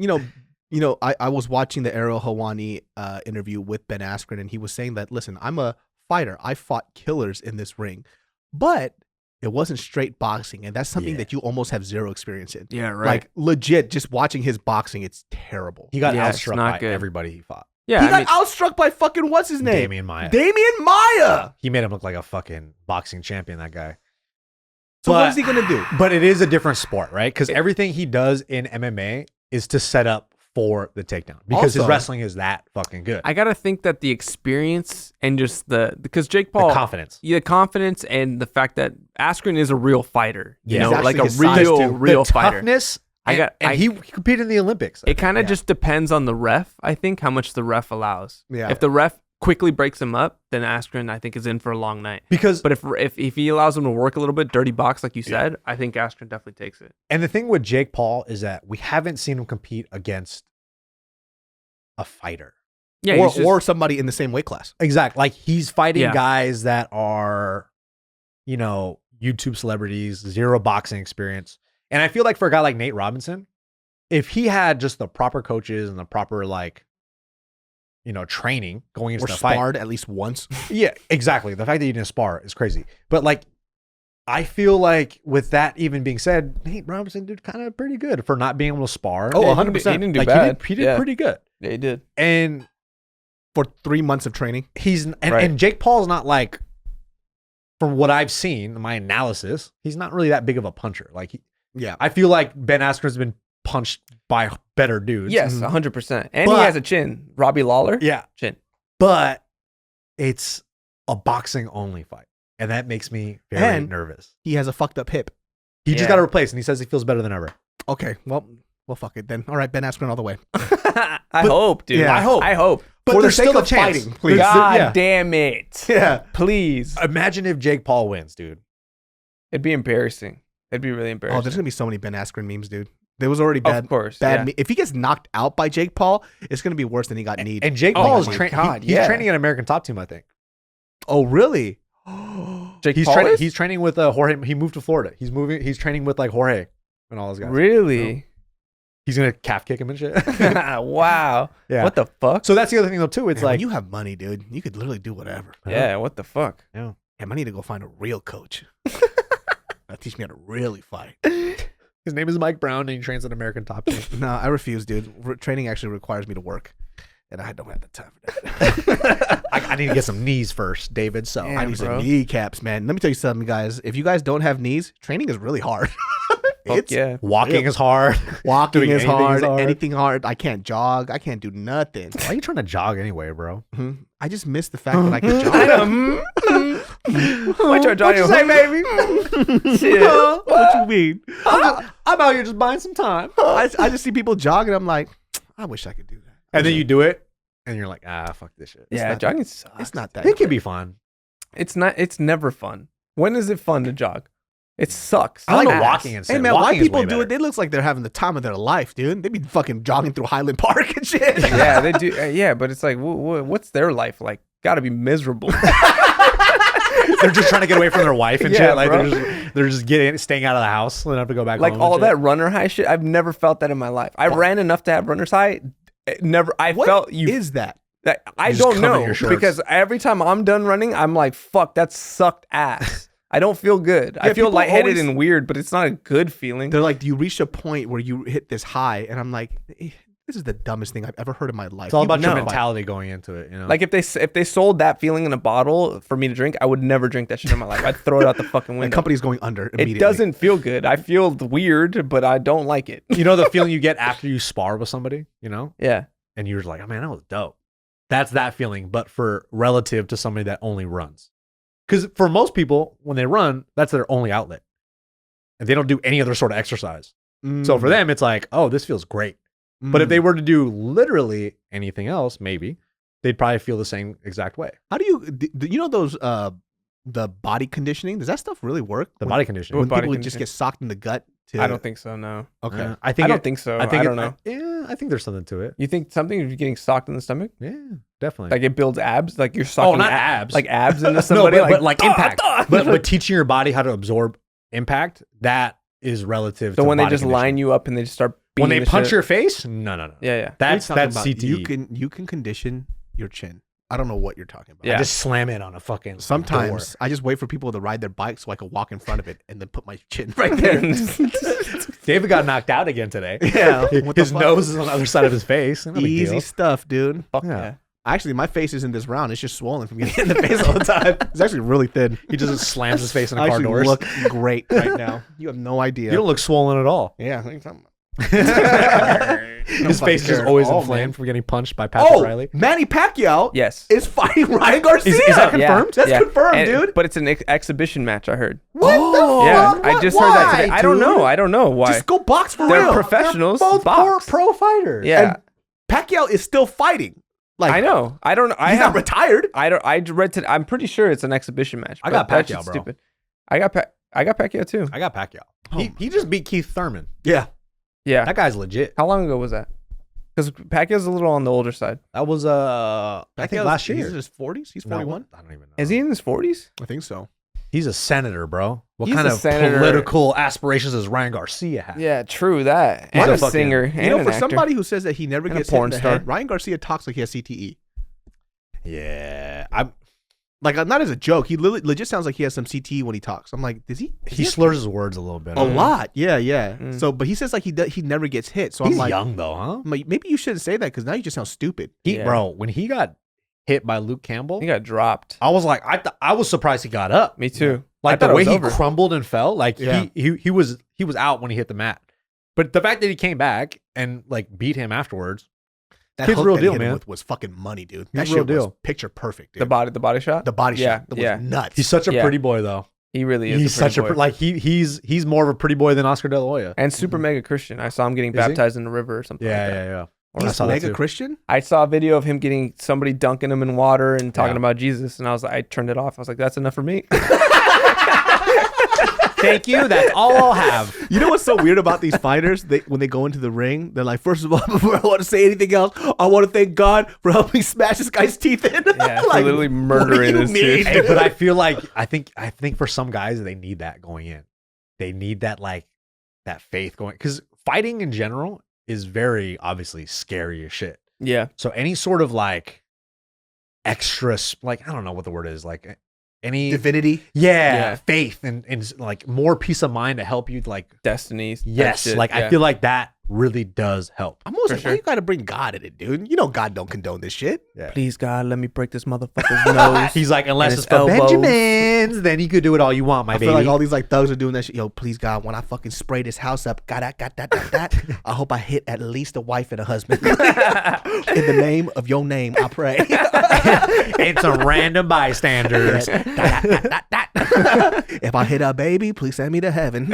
I was watching the Ariel Helwani interview with Ben Askren, and he was saying that, listen, I'm a fighter. I fought killers in this ring, but it wasn't straight boxing, and that's something that you almost have zero experience in. Yeah, right. Like legit, just watching his boxing, it's terrible. he got Yeah, it's outstruck not by good. everybody he fought. yeah, He got outstruck by fucking what's his name? Damian Maia. Damian Maia. He made him look like a fucking boxing champion, that guy. So But- what is he gonna do? But it is a different sport, right? Because everything he does in MMA is to set up for the takedown because his Also- wrestling is that fucking good. I gotta think that the experience and just because Jake The Paul, confidence. the confidence and the fact that Askren is a real fighter, you Yeah. know, He's like a actually his size, real, too. real the fighter. toughness. And I- he competed in the Olympics. It kind of just depends on the ref. I think how much the ref allows. Yeah. If the ref quickly breaks him up, then Askren I think is in for a long night. because But if he allows him to work a little bit, dirty box like you said, I think Askren definitely takes it. and the thing with Jake Paul is that we haven't seen him compete against a fighter. Yeah, or, he's just- or somebody in the same weight class. Exactly. Like he's fighting Yeah. guys that are, YouTube celebrities, zero boxing experience. And I feel like for a guy like Nate Robinson, if he had just the proper coaches and the proper training going into Or the fight. sparred at least once. Yeah, exactly. The fact that you didn't spar is crazy. But I feel like with that even being said, Nate Robinson did kind of pretty good for not being able to spar. Oh, Yeah, 100%. He didn't do Like, bad. He did Yeah. pretty good. Yeah, he did. And For 3 months of training. Right. and Jake Paul's not like, from what I've seen, my analysis, he's not really that big of a puncher. Yeah. I feel like Ben Askren's been punched by better dudes. Yes, 100%. And he But- has a chin. Robbie Lawler, Yeah. chin. But it's a boxing only fight. And that makes me very And- nervous. He has a fucked up hip. He just Yeah. got to replace, and he says he feels better than ever. Okay. Well, fuck it then. All right, Ben Askren all the way. I hope, dude. yeah, I hope. I hope. But For the there's sake still a of chance. fighting, please. God Yeah. damn it. Yeah. Please. Imagine if Jake Paul wins, dude. It'd be embarrassing. It'd be really Oh, embarrassing. there's gonna be so many Ben Askren memes, dude. There was already Of bad. course. Bad. yeah. If he gets knocked out by Jake Paul, it's gonna be worse than he got kneed. And Jake Oh Paul is my training. God, He's yeah. training at American Top Team, I think. Oh, really? Jake He's Paul training. is? He's training with Jorge. He moved to Florida. He's training with Jorge and all those guys. Really? He's gonna calf kick him and shit. Wow. Yeah. What the fuck? So that's the other thing though too. It's Man, when like you have money, dude, you could literally do whatever. Yeah, what the fuck? Damn, I need to go find a real coach. Teach me how to really fight. his name is Mike Brown and he trains at American Top Team. No, I refuse, dude. Training actually requires me to work, and I don't have the time for that. I need to get some knees first, David. So Damn. I need bro. some kneecaps, man. Let me tell you something, guys. If you guys don't have knees, training is really hard. Fuck yeah. walking is hard. Walking Doing is anything hard. is hard. Anything hard. I can't jog. I can't do nothing. Why are you trying to jog anyway, bro? Mhm. I just miss the fact that I could jog. I know. What's your What you say, baby? What you mean? I'm out here just buying some time. I just see people jogging. I'm like, I wish I could do that. And then you do it, and you're like, fuck this shit. Yeah, not- jogging sucks. It's not that. It can be fun. It's not. It's never fun. When is it fun to jog? It sucks. I like Ass. walking instead. Hey man, Walking why is people way do it? better. It looks like they're having the time of their life, dude. They be fucking jogging through Highland Park and shit. Yeah, they do. Yeah, but it's like, what's their life like? gotta be miserable. They're just trying to get away from their wife and Yeah, shit. Like bro. they're just staying out of the house. They don't have to go back Like home. all and that shit. runner high shit. I've never felt that in my life. I ran enough to have runner's high. Never. I What felt you. is that? I You just don't come in know your shorts. because every time I'm done running, I'm like, fuck, that sucked ass. I don't feel good. I feel people lightheaded always- and weird, but it's not a good feeling. They're like, do you reach a point where you hit this high? And I'm like, this is the dumbest thing I've ever heard in my life. It's all about your know. mentality going into it. You know, Like if they sold that feeling in a bottle for me to drink, I would never drink that shit in my life. I'd throw it out the fucking the window. company's going under immediately. It doesn't feel good. I feel weird, but I don't like it. you know the feeling you get after you spar with somebody. You know, Yeah. and you're like, oh man, that was dope. That's that feeling, but for relative to somebody that only runs. Because for most people, when they run, that's their only outlet, and they don't do any other sort of exercise. So for them, it's like, oh, this feels great. But if they were to do literally anything else, maybe they'd probably feel the same exact way. how do you know those the body conditioning? Does that stuff really work? The When- body conditioning. when body people just conditioning? get socked in the gut. I don't think so, no. Okay. I think I don't it- think so. I think I don't know. Yeah, I think there's something to it. You think something if you're getting socked in the stomach? Yeah, definitely. Like it builds abs? Like you're socking not abs. Like abs into no, somebody? but like impact. "Duh, duh." But teaching your body how to absorb impact, that is relative. So to when they body just line conditioning. you up and they just start when beating they the punch shit- your face, no. Yeah, yeah. What are you That's talking about? CTE. You can condition your chin. I don't know what you're talking about. Yeah. I just slam it on a fucking Sometimes I just wait for people to ride their bike so I can walk in front of it and then put my chin right there. door. David got knocked out again today. Yeah, what the His fuck? nose is on the other side of his face. No big Easy deal. stuff, dude. Fuck Yeah. yeah. Actually, my face isn't this round. It's just swollen from getting hit in the face all the time. It's actually really thin. He just slams his face in I the car actually doors. look great right now. You have no idea. You don't look swollen at all. Yeah. What are you talking about? His fucking face is just care always at all, inflamed man. from getting punched by Patrick Oh, Riley. Manny Pacquiao Yes. is fighting Ryan Garcia. Is that confirmed? That's confirmed, And- dude. But it's an exhibition match, I heard. What the Yeah, fuck? I just Why, heard that today. I don't dude? know. I don't know why. Just go box for They're real. professionals. Both box. pro fighters. Yeah, Pacquiao is still fighting. Like I know. I don't. I he's have. not retired. I don't. I read to. I'm pretty sure it's an exhibition match. I but got that Pacquiao, shit's bro. Stupid. I got Pacquiao too. I got Pacquiao. Oh He just beat Keith Thurman. Yeah. Yeah. That guy's legit. How long ago was that? Because Pacquiao's a little on the older side. That was I think Pacquiao's- last year. He's in his 40s. He's 41. I don't even know. Is he in his 40s? I think so. He's a senator, bro. What He's kind a of senator. political aspirations does Ryan Garcia have? Yeah, true that. He's And a a fucking- singer. You And know, an for actor. somebody who says that he never And a gets hit in porn the star. head, Ryan Garcia talks like he has CTE. Yeah. I'm Like not as a joke. He legit sounds like he has some CTE when he talks. I'm like, does he? he slurs his words a little bit. a lot. Yeah, yeah. Mm. So, but he says like he never gets hit. So He's I'm like, young though, huh? I'm like, maybe you shouldn't say that because now you just sound stupid. Yeah. Bro, when he got hit by Luke Campbell, He got dropped. I was like, I was surprised he got up. Me too. Like I thought the it way was he over. crumbled and fell, like Yeah. he was out when he hit the mat. But the fact that he came back and like beat him afterwards, That Kid's hook real that he deal, hit him man. with was fucking money, dude. He's That real shit was deal. picture perfect, dude. The body shot. The body Yeah, shot that yeah. was nuts. he's such a Yeah. pretty boy though. He really is. He's such a like he's more of a pretty boy than Oscar De La Hoya. and super mega Christian. I saw him getting Is he? baptized in the river or something. like that. yeah. He's I saw that mega too. Christian. I saw a video of him getting somebody dunking him in water and talking Yeah. about Jesus, and I turned it off. I was like, that's enough for me. Thank you. That's all I'll have. You know what's so weird about these fighters? When they go into the ring, they're like, first of all, before I want to say anything else, I want to thank God for helping smash this guy's teeth in. Yeah, for Like, literally what do murdering you this dude. mean? Hey, but I feel like I think for some guys they need that going in. They need that like that faith going because fighting in general is very obviously scary as shit. Yeah. So any sort of like extra like I don't know what the word is like any Divinity. yeah faith and like more peace of mind to help you like Destinies. that yes shit, like yeah. I feel like that really does help. I'm always For like, sure. why you got to bring God in it, dude? You know God don't condone this shit. Yeah. Please, God, let me break this motherfucker's nose. He's like unless and it's his for elbows. Benjamins, then you could do it all you want, my I baby. feel like all these like thugs are doing that shit. Yo, please God, when I fucking spray this house up, got that. I hope I hit at least a wife and a husband. In the name of your name, I pray. It's some random bystanders. If I hit a baby, please send me to heaven.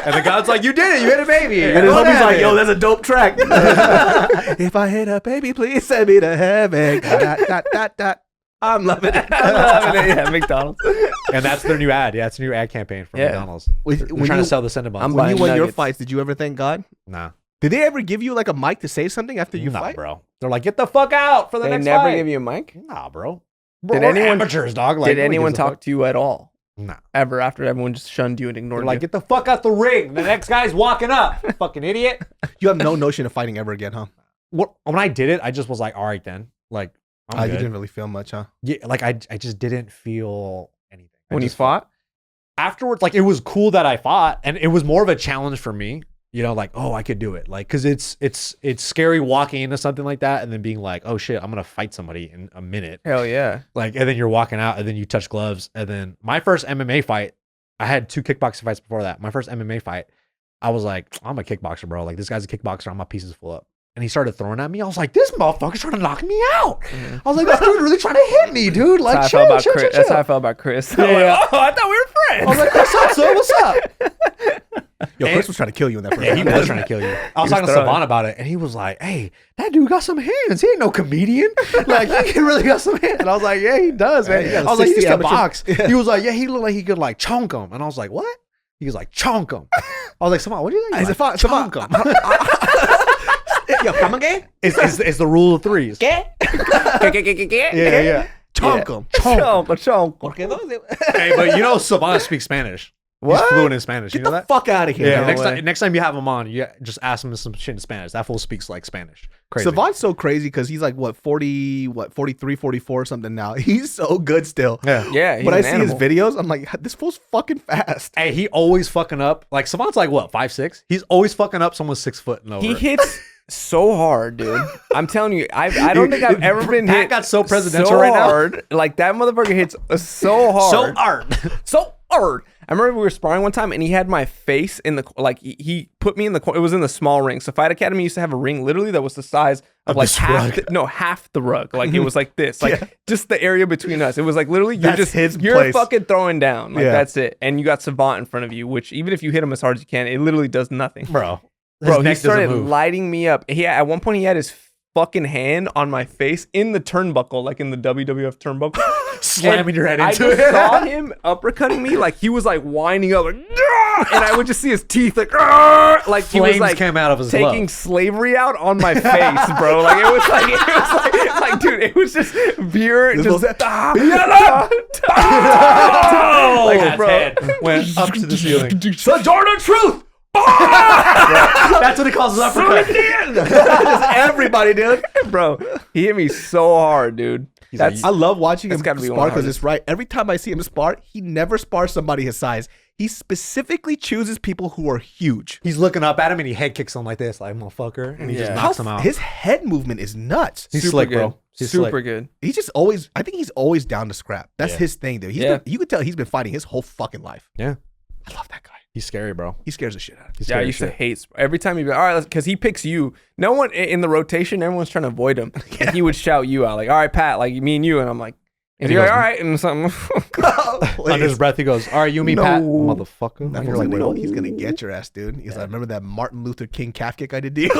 And the God's like, you did it. You hit a baby. And his homie's like, yo, that's a dope track. If I hit a baby, please send me to heaven. I'm loving it. I'm loving it. Yeah, McDonald's. And that's their new ad. Yeah, it's a new ad campaign from Yeah. McDonald's. When- They're when trying you- to sell the Cinnabons. I'm When you buying won your nuggets. fights, did you ever thank God? Nah. Did they ever give you like a mic to say something after you Nah, fight? bro. They're like, get the fuck out for the They next never fight. give you a mic? Nah, bro. Did We're anyone- amateurs, dog? Like, Did nobody anyone gives a talk fuck. to you at all? Nah. Ever after everyone just shunned you and ignored They're you? like, get the fuck out the ring. The next guy's walking up. Fucking idiot. You have no notion of fighting ever again, huh? When I did it, I just was like, all right then. Like, I'm You good. didn't really feel much, huh? Yeah, like I just didn't feel anything. when you fought? Afterwards, like it was cool that I fought, and it was more of a challenge for me. You know, like, oh, I could do it. Like, cause it's scary walking into something like that and then being like, oh shit, I'm gonna fight somebody in a minute. Hell yeah. Like, and then you're walking out and then you touch gloves. And then my first MMA fight, I had 2 kickboxing fights before that. My first MMA fight, I was like, I'm a kickboxer, bro. Like, this guy's a kickboxer. I'm my pieces full up. And he started throwing at me. I was like, this motherfucker's trying to knock me out. I was like, this dude really trying to hit me, dude. Like, That's chill. That's how I felt about Chris. I'm Yeah. like, oh, I thought we were friends. I was like, what's up, son? What's up? Yo, Chris was trying to kill you in that first Yeah, he round. was trying to kill you. I was talking to throwing. Savant about it, and he was like, hey, that dude got some hands. He ain't no comedian. Like, he really got some hands. And I was like, yeah, he does, man. Yeah, I was like, he 60 used to amateur- box. Yeah. He was like, yeah, he looked like he could, like, chonk him. And I was like, what? He was like, chonk him. I was like, Savant, what do you think? I He's said, like, Savant. chonk him. Yo, come again? It's the rule of threes. Yeah, yeah. Chonk him. Hey, but you know Savant speaks Spanish. What? He's fluent in Spanish. Get You know the that? fuck out of here. Yeah, No next time you have him on, you just ask him some shit in Spanish. That fool speaks like Spanish. Crazy. Savant's so crazy because he's like, 43, 44 something now. He's so good still. Yeah. Yeah, he's When I an see animal. his videos, I'm like, this fool's fucking fast. Hey, he always fucking up. Like Savant's like what, 5'6"? He's always fucking up someone's 6 foot and over. He hits so hard, dude. I'm telling you, I don't think I've ever been Pat hit got so presidential so right now. hard. Like that motherfucker hits so hard. So hard. So hard. I remember we were sparring one time and he had my face in the, like he put me in the corner. It was in the small ring. So Fight Academy used to have a ring literally that was the size of like this half rug. half the rug. Like it was like this, like just the area between us. It was like literally That's his you're place. fucking throwing down. Like Yeah. that's it. And you got Savant in front of you, which even if you hit him as hard as you can, it literally does nothing. Bro. Bro, he neck doesn't started move. lighting me up. At one point he had his fucking hand on my face in the turnbuckle, like in the WWF turnbuckle. Slamming And your head I into just it. saw him uppercutting me, like he was like winding up, like, "Grr!" And I would just see his teeth like, "Grr!" Like he was Flames like came out of his taking glove. slavery out on my face, bro. Like it was like, dude, it was just pure, This just was- like, His bro. head went up to the ceiling. Sojourner Truth. That's what he calls his uppercut. Everybody, dude. Bro, he hit me so hard, dude. That's I love watching him That's gotta be one spar of the because it's right. Every time I see him spar, he never spars somebody his size. He specifically chooses people who are huge. He's looking up at him and he head kicks him like this, like motherfucker, and he just Yeah. knocks him out. His head movement is nuts. He's super slick, good. bro. He's Super slick. good. He's just always. I think he's always down to scrap. That's Yeah. his thing, dude. Yeah. You could tell he's been fighting his whole fucking life. Yeah. I love that guy. He's scary, bro. He scares the shit out of me. He's Yeah, I scary used to shit. hate every time he'd be like, all right, because he picks you. No one in the rotation, everyone's trying to avoid him. And he would shout you out, like, all right, Pat, like me and you. And I'm like, and he you're like, goes, all right, and something. Under his breath, he goes, "All right, you, me, Pat, No. motherfucker." And And you're you're like, like, wait, he's gonna get your ass, dude. He's like, remember that Martin Luther King calf kick I did to you?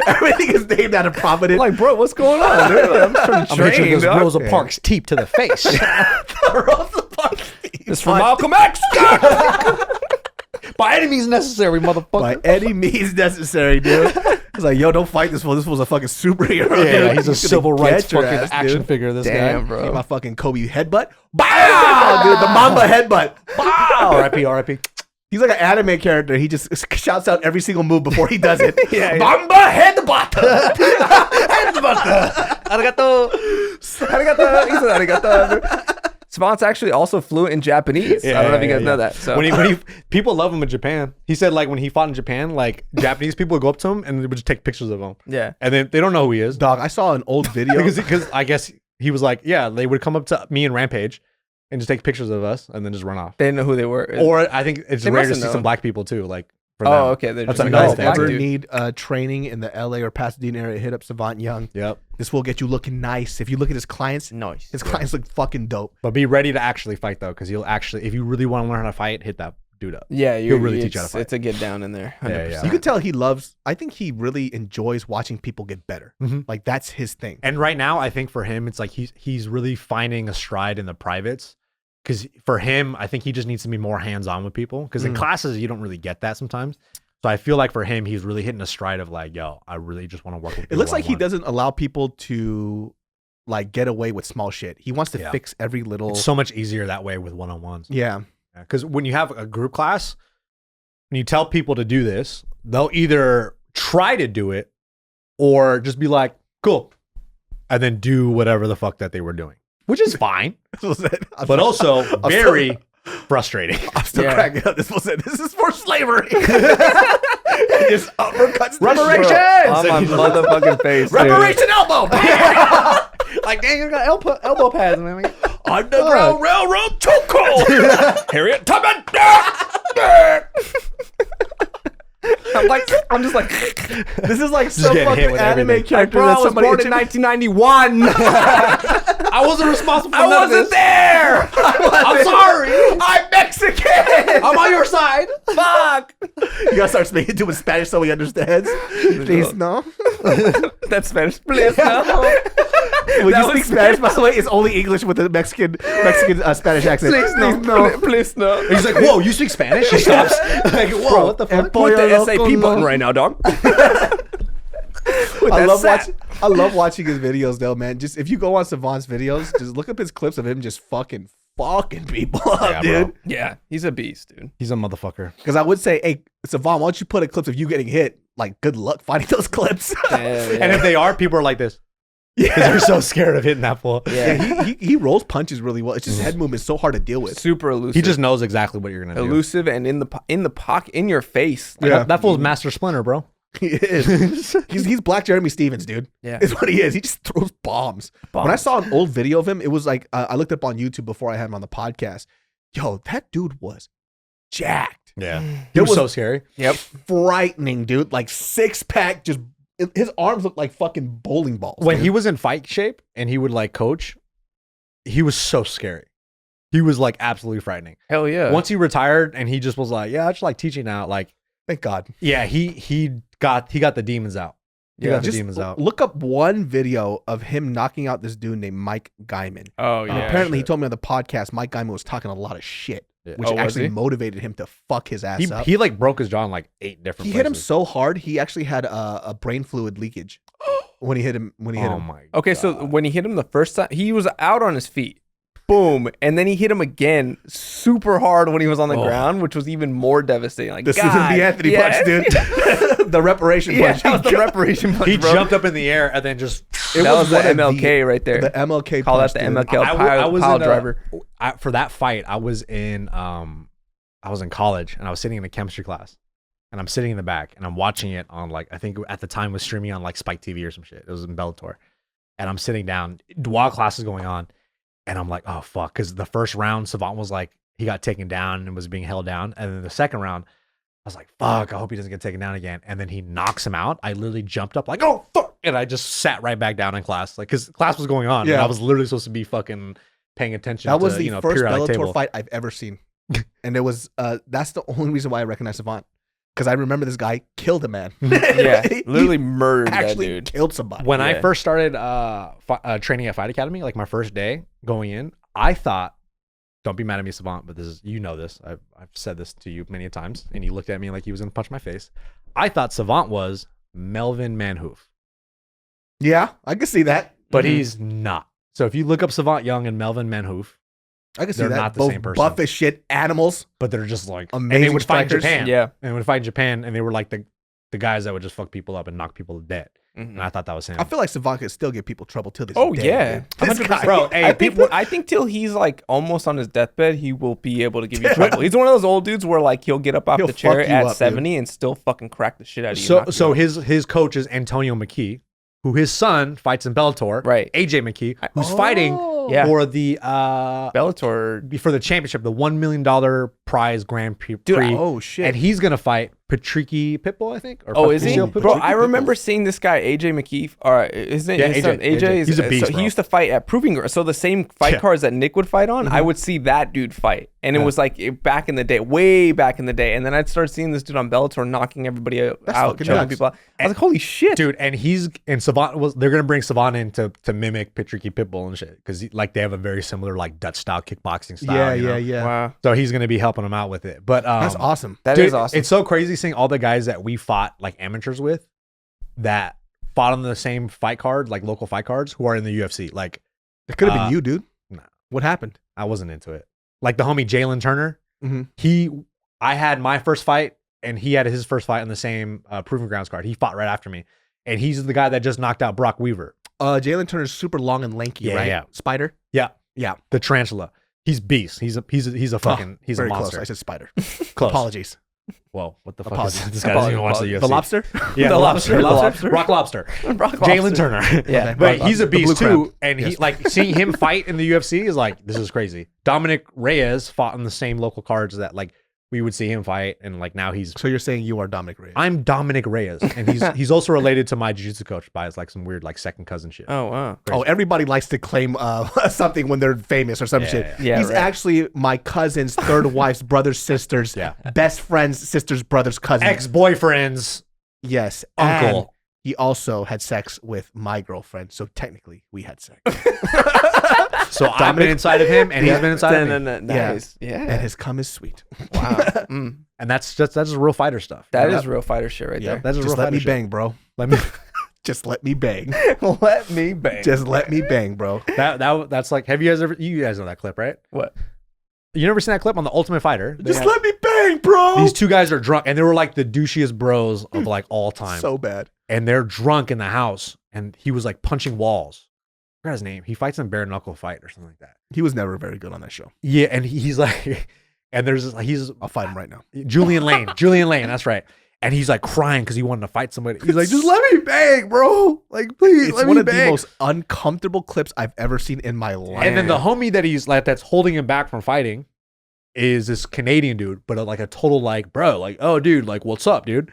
Everything is named out of Providence. like, bro, what's going on, dude? Like, I'm trying to I'm gonna hit you train, with this dog. Rosa Parks teep to the face. Rosa Parks. It's from Malcolm X. By any means necessary, motherfucker. By any means necessary, dude. He's like, yo, don't fight this fool. This fool's a fucking superhero. Yeah, dude. he's a gonna civil rights get your fucking ass, action dude. figure. This Damn, guy. bro. Get my fucking Kobe headbutt. Bow, dude. The Mamba headbutt. Bow. R.I.P. R.I.P. He's like an anime character. He just shouts out every single move before he does it. Yeah, yeah. Mamba headbutt. Arigato. Arigato. He said arigato. Savant's actually also fluent in Japanese. I don't know if you guys know that. So When he people love him in Japan. He said like when he fought in Japan, like Japanese people would go up to him and they would just take pictures of him. yeah. And then they don't know who he is. Dog, I saw an old video. Because I guess he was like, yeah, they would come up to me and Rampage and just take pictures of us and then just run off. They didn't know who they were. Or I think it's They rare must to have see known. some black people too. Like for them. Oh, okay. They're That's just a like, nice oh, thing. black ever dude. need training in the LA or Pasadena area, hit up Savant Young. Yep. This will get you looking nice. If you look at his clients, Nice. his clients look fucking dope. But be ready to actually fight though, because you'll actually, if you really want to learn how to fight, hit that dude up. Yeah, He'll really teach you how to it's, fight. it's a get down in there. 100%. Yeah, yeah. You can tell he loves. I think he really enjoys watching people get better. Mhm. Like that's his thing. And right now, I think for him, it's like he's really finding a stride in the privates. Because for him, I think he just needs to be more hands-on with people. Because in classes, you don't really get that sometimes. So I feel like for him, he's really hitting a stride of like, yo, I really just want to work with people. It looks like he doesn't allow people to like get away with small shit. He wants to fix every little. It's so much easier that way with one-on-ones. Yeah. Because when you have a group class, when you tell people to do this, they'll either try to do it or just be like, cool, and then do whatever the fuck that they were doing, which is fine, but also very frustrating. I'm still cracking up. This is for slavery. Just uppercuts. Reparations on my motherfucking face. Reparation elbow. Like, dang, you got elbow pads, man. Underground Railroad chokehold. Harriet Tubman. I'm just like, this is like some getting hit fucking with anime everything. character bro, I that was somebody. born in 1991. I wasn't responsible for I none of wasn't this. there. I'm sorry. I'm Mexican. I'm on your side. Fuck. You gotta start speaking to him in Spanish so he understands. Please no. That's Spanish. Please no. When you speak Spanish, by the way, it's only English with a Mexican Spanish accent. Please no. Please no. He's like, whoa, you speak Spanish? He stops. Like, whoa, what the fuck? Put the SAP button right now, dog. I love watching his videos though, man. Just if you go on Savant's videos, just look up his clips of him just fucking people up, Yeah, dude. bro. Yeah, he's a beast, dude. He's a motherfucker. Because I would say, hey, Savant, why don't you put a clips of you getting hit? Like, good luck finding those clips. And if they are, people are like this. Because they're so scared of hitting that fool. Yeah, he rolls punches really well. It's just head movement is so hard to deal with. Super elusive. He just knows exactly what you're gonna do. elusive and in the pocket, in your face. Like, Yeah. That fool's Master Splinter, bro. He is. he's Black Jeremy Stevens, dude. Yeah. Is what he is. He just throws bombs. When I saw an old video of him, it was like I looked up on YouTube before I had him on the podcast. Yo, that dude was jacked. Yeah. It He was was so scary. Yep. frightening, dude. Like 6-pack, just his arms looked like fucking bowling balls. When dude. he was in fight shape and he would like coach, he was so scary. He was like absolutely frightening. Hell yeah. Once he retired and he just was like, yeah, I just like teaching now. Like, Thank God. yeah, he got the demons out. He got the Just demons out. look up one video of him knocking out this dude named Mike Guyman. Oh And yeah. apparently he told me on the podcast Mike Guyman was talking a lot of shit, Yeah. which Oh, was actually he? motivated him to fuck his ass up. He like broke his jaw in like 8 different He places. hit him so hard he actually had a brain fluid leakage when he hit him. Oh my. Okay, so when he hit him the first time, he was out on his feet. Boom. And then he hit him again super hard when he was on the ground, which was even more devastating. Like, This isn't the Anthony punch, dude. The reparation Yeah, punch. that was the reparation punch, He bro. jumped up in the air and then just. It That was the one of MLK right there. The MLK Call punch, that the dude. MLK pile in a- driver. For that fight, I was in college and I was sitting in a chemistry class, and I'm sitting in the back and I'm watching it on like I think at the time it was streaming on like Spike TV or some shit. It was in Bellator, and I'm sitting down while class is going on, and I'm like, oh fuck, because the first round Savant was like he got taken down and was being held down, and then the second round I was like, fuck, I hope he doesn't get taken down again, and then he knocks him out. I literally jumped up like, oh fuck, and I just sat right back down in class, like because class was going on, and Yeah. I was literally supposed to be fucking paying attention. That was to, the first periodic Bellator table. fight I've ever seen. And it was that's the only reason why I recognize Savant. Because I remember this guy killed a man. Yeah, He literally murdered that actually dude. killed somebody. When I Yeah. first started training at Fight Academy, like my first day going in, I thought, don't be mad at me, Savant, but this is, you know this. I've said this to you many times, and you looked at me like he was going to punch my face. I thought Savant was Melvin Manhoof, Yeah, I can see that. but he's not. So if you look up Savant Young and Melvin Manhoof, I can see they're that. not the Both same person. buff as shit animals. but they're just like, and Amazing they would fight in strikers. Japan. Yeah. And they would fight in Japan, and they were like the guys that would just fuck people up and knock people dead. Mhm. And I thought that was him. I feel like Savant could still give people trouble till this Oh day. yeah, dude. This 100%. guy- Bro, hey, I think till he's like almost on his deathbed, he will be able to give you trouble. He's one of those old dudes where like he'll get up off He'll the chair fuck you at up, 70 and still fucking crack the shit out of you. So knock you so out. his coach is Antonio McKee, who his son fights in Bellator. Right. AJ McKee, who's fighting Yeah. for the Bellator, for the championship, the $1 million prize Grand Prix. Oh shit. And he's gonna fight Patricky Pitbull, I think. Or oh, is he? Patricio Bro, Pitbull. I remember seeing this guy AJ McKee. Or his name, Yeah, his son, AJ. AJ. He's a beast, So bro. he used to fight at Proving Ground. So the same fight Yeah. cards that Nick would fight on, I would see that dude fight, and it was like back in the day, way back in the day. And then I'd start seeing this dude on Bellator knocking everybody out, fucking choking nuts. people out. I was like, holy shit, Dude, and Savant was they're gonna bring Savant in to mimic Patricky Pitbull and shit because like they have a very similar like Dutch style kickboxing style. yeah, you know? yeah. Wow, So he's gonna be helping him out with it. But That's awesome. that is dude, awesome. It's so crazy facing all the guys that we fought like amateurs with that fought on the same fight card, like local fight cards, who are in the UFC. Like It could have been you, dude. No. What happened? I wasn't into it. Like the homie Jalen Turner, Mhm. I had my first fight and he had his first fight on the same Proving Grounds card. He fought right after me. And he's the guy that just knocked out Brock Weaver. Jalen Turner's super long and lanky, Yeah, right? yeah. Spider? Yeah. Yeah. The tarantula. He's beast. He's a fucking he's a Very monster. close. I said spider. Close. Apologies. Well, what the fuck Apologies. is this guy doesn't even watch the UFC. The lobster? Yeah, The the lobster. lobster. The Rock Lobster. Rock Jalen lobster. Turner. Yeah. Okay. But Rock he's a lobster. The beast blue too. crab. And he Yes. like seeing him fight in the UFC is like, this is crazy. Dominic Reyes fought on the same local cards that like we would see him fight, and like now he's So you're saying you are Dominic Reyes? I'm Dominic Reyes, and he's also related to my jiu-jitsu coach by like some weird like second cousin shit. Oh wow. Oh, everybody likes to claim something when they're famous or some shit. Yeah, He's right. actually my cousin's third wife's brother's sister's best friend's sister's brother's cousin. Ex-boyfriend's Yes. uncle. And he also had sex with my girlfriend, so technically we had sex. So I've been inside of him, and he's been inside of me. Nice. Yeah. And his cum is sweet. Wow. Mm. And that's just real fighter stuff. That is real fighter shit right there. That's Just real let fighter me shit. bang, bro. Let me. Just let me bang. Let me bang. Just let me bang, bro. That's like. Have you guys ever? You guys know that clip, right? What? You never seen that clip on the Ultimate Fighter? Just let me bang, bro. These two guys are drunk, and they were like the douchiest bros of like all time. So bad. And they're drunk in the house, and he was like punching walls. I forgot his name. He fights in bare knuckle fight or something like that. He was never very good on that show. Yeah, and he's like, and there's he's I'll fight him right now. Julian Lane. Julian Lane, that's right. And he's like crying because he wanted to fight somebody. He's like, just let me bang, bro. Like, please, It's let one me of the bang. most uncomfortable clips I've ever seen in my life. And then the homie that he's like that's holding him back from fighting is this Canadian dude, but like a total like, bro, like, oh dude, like, what's up, dude?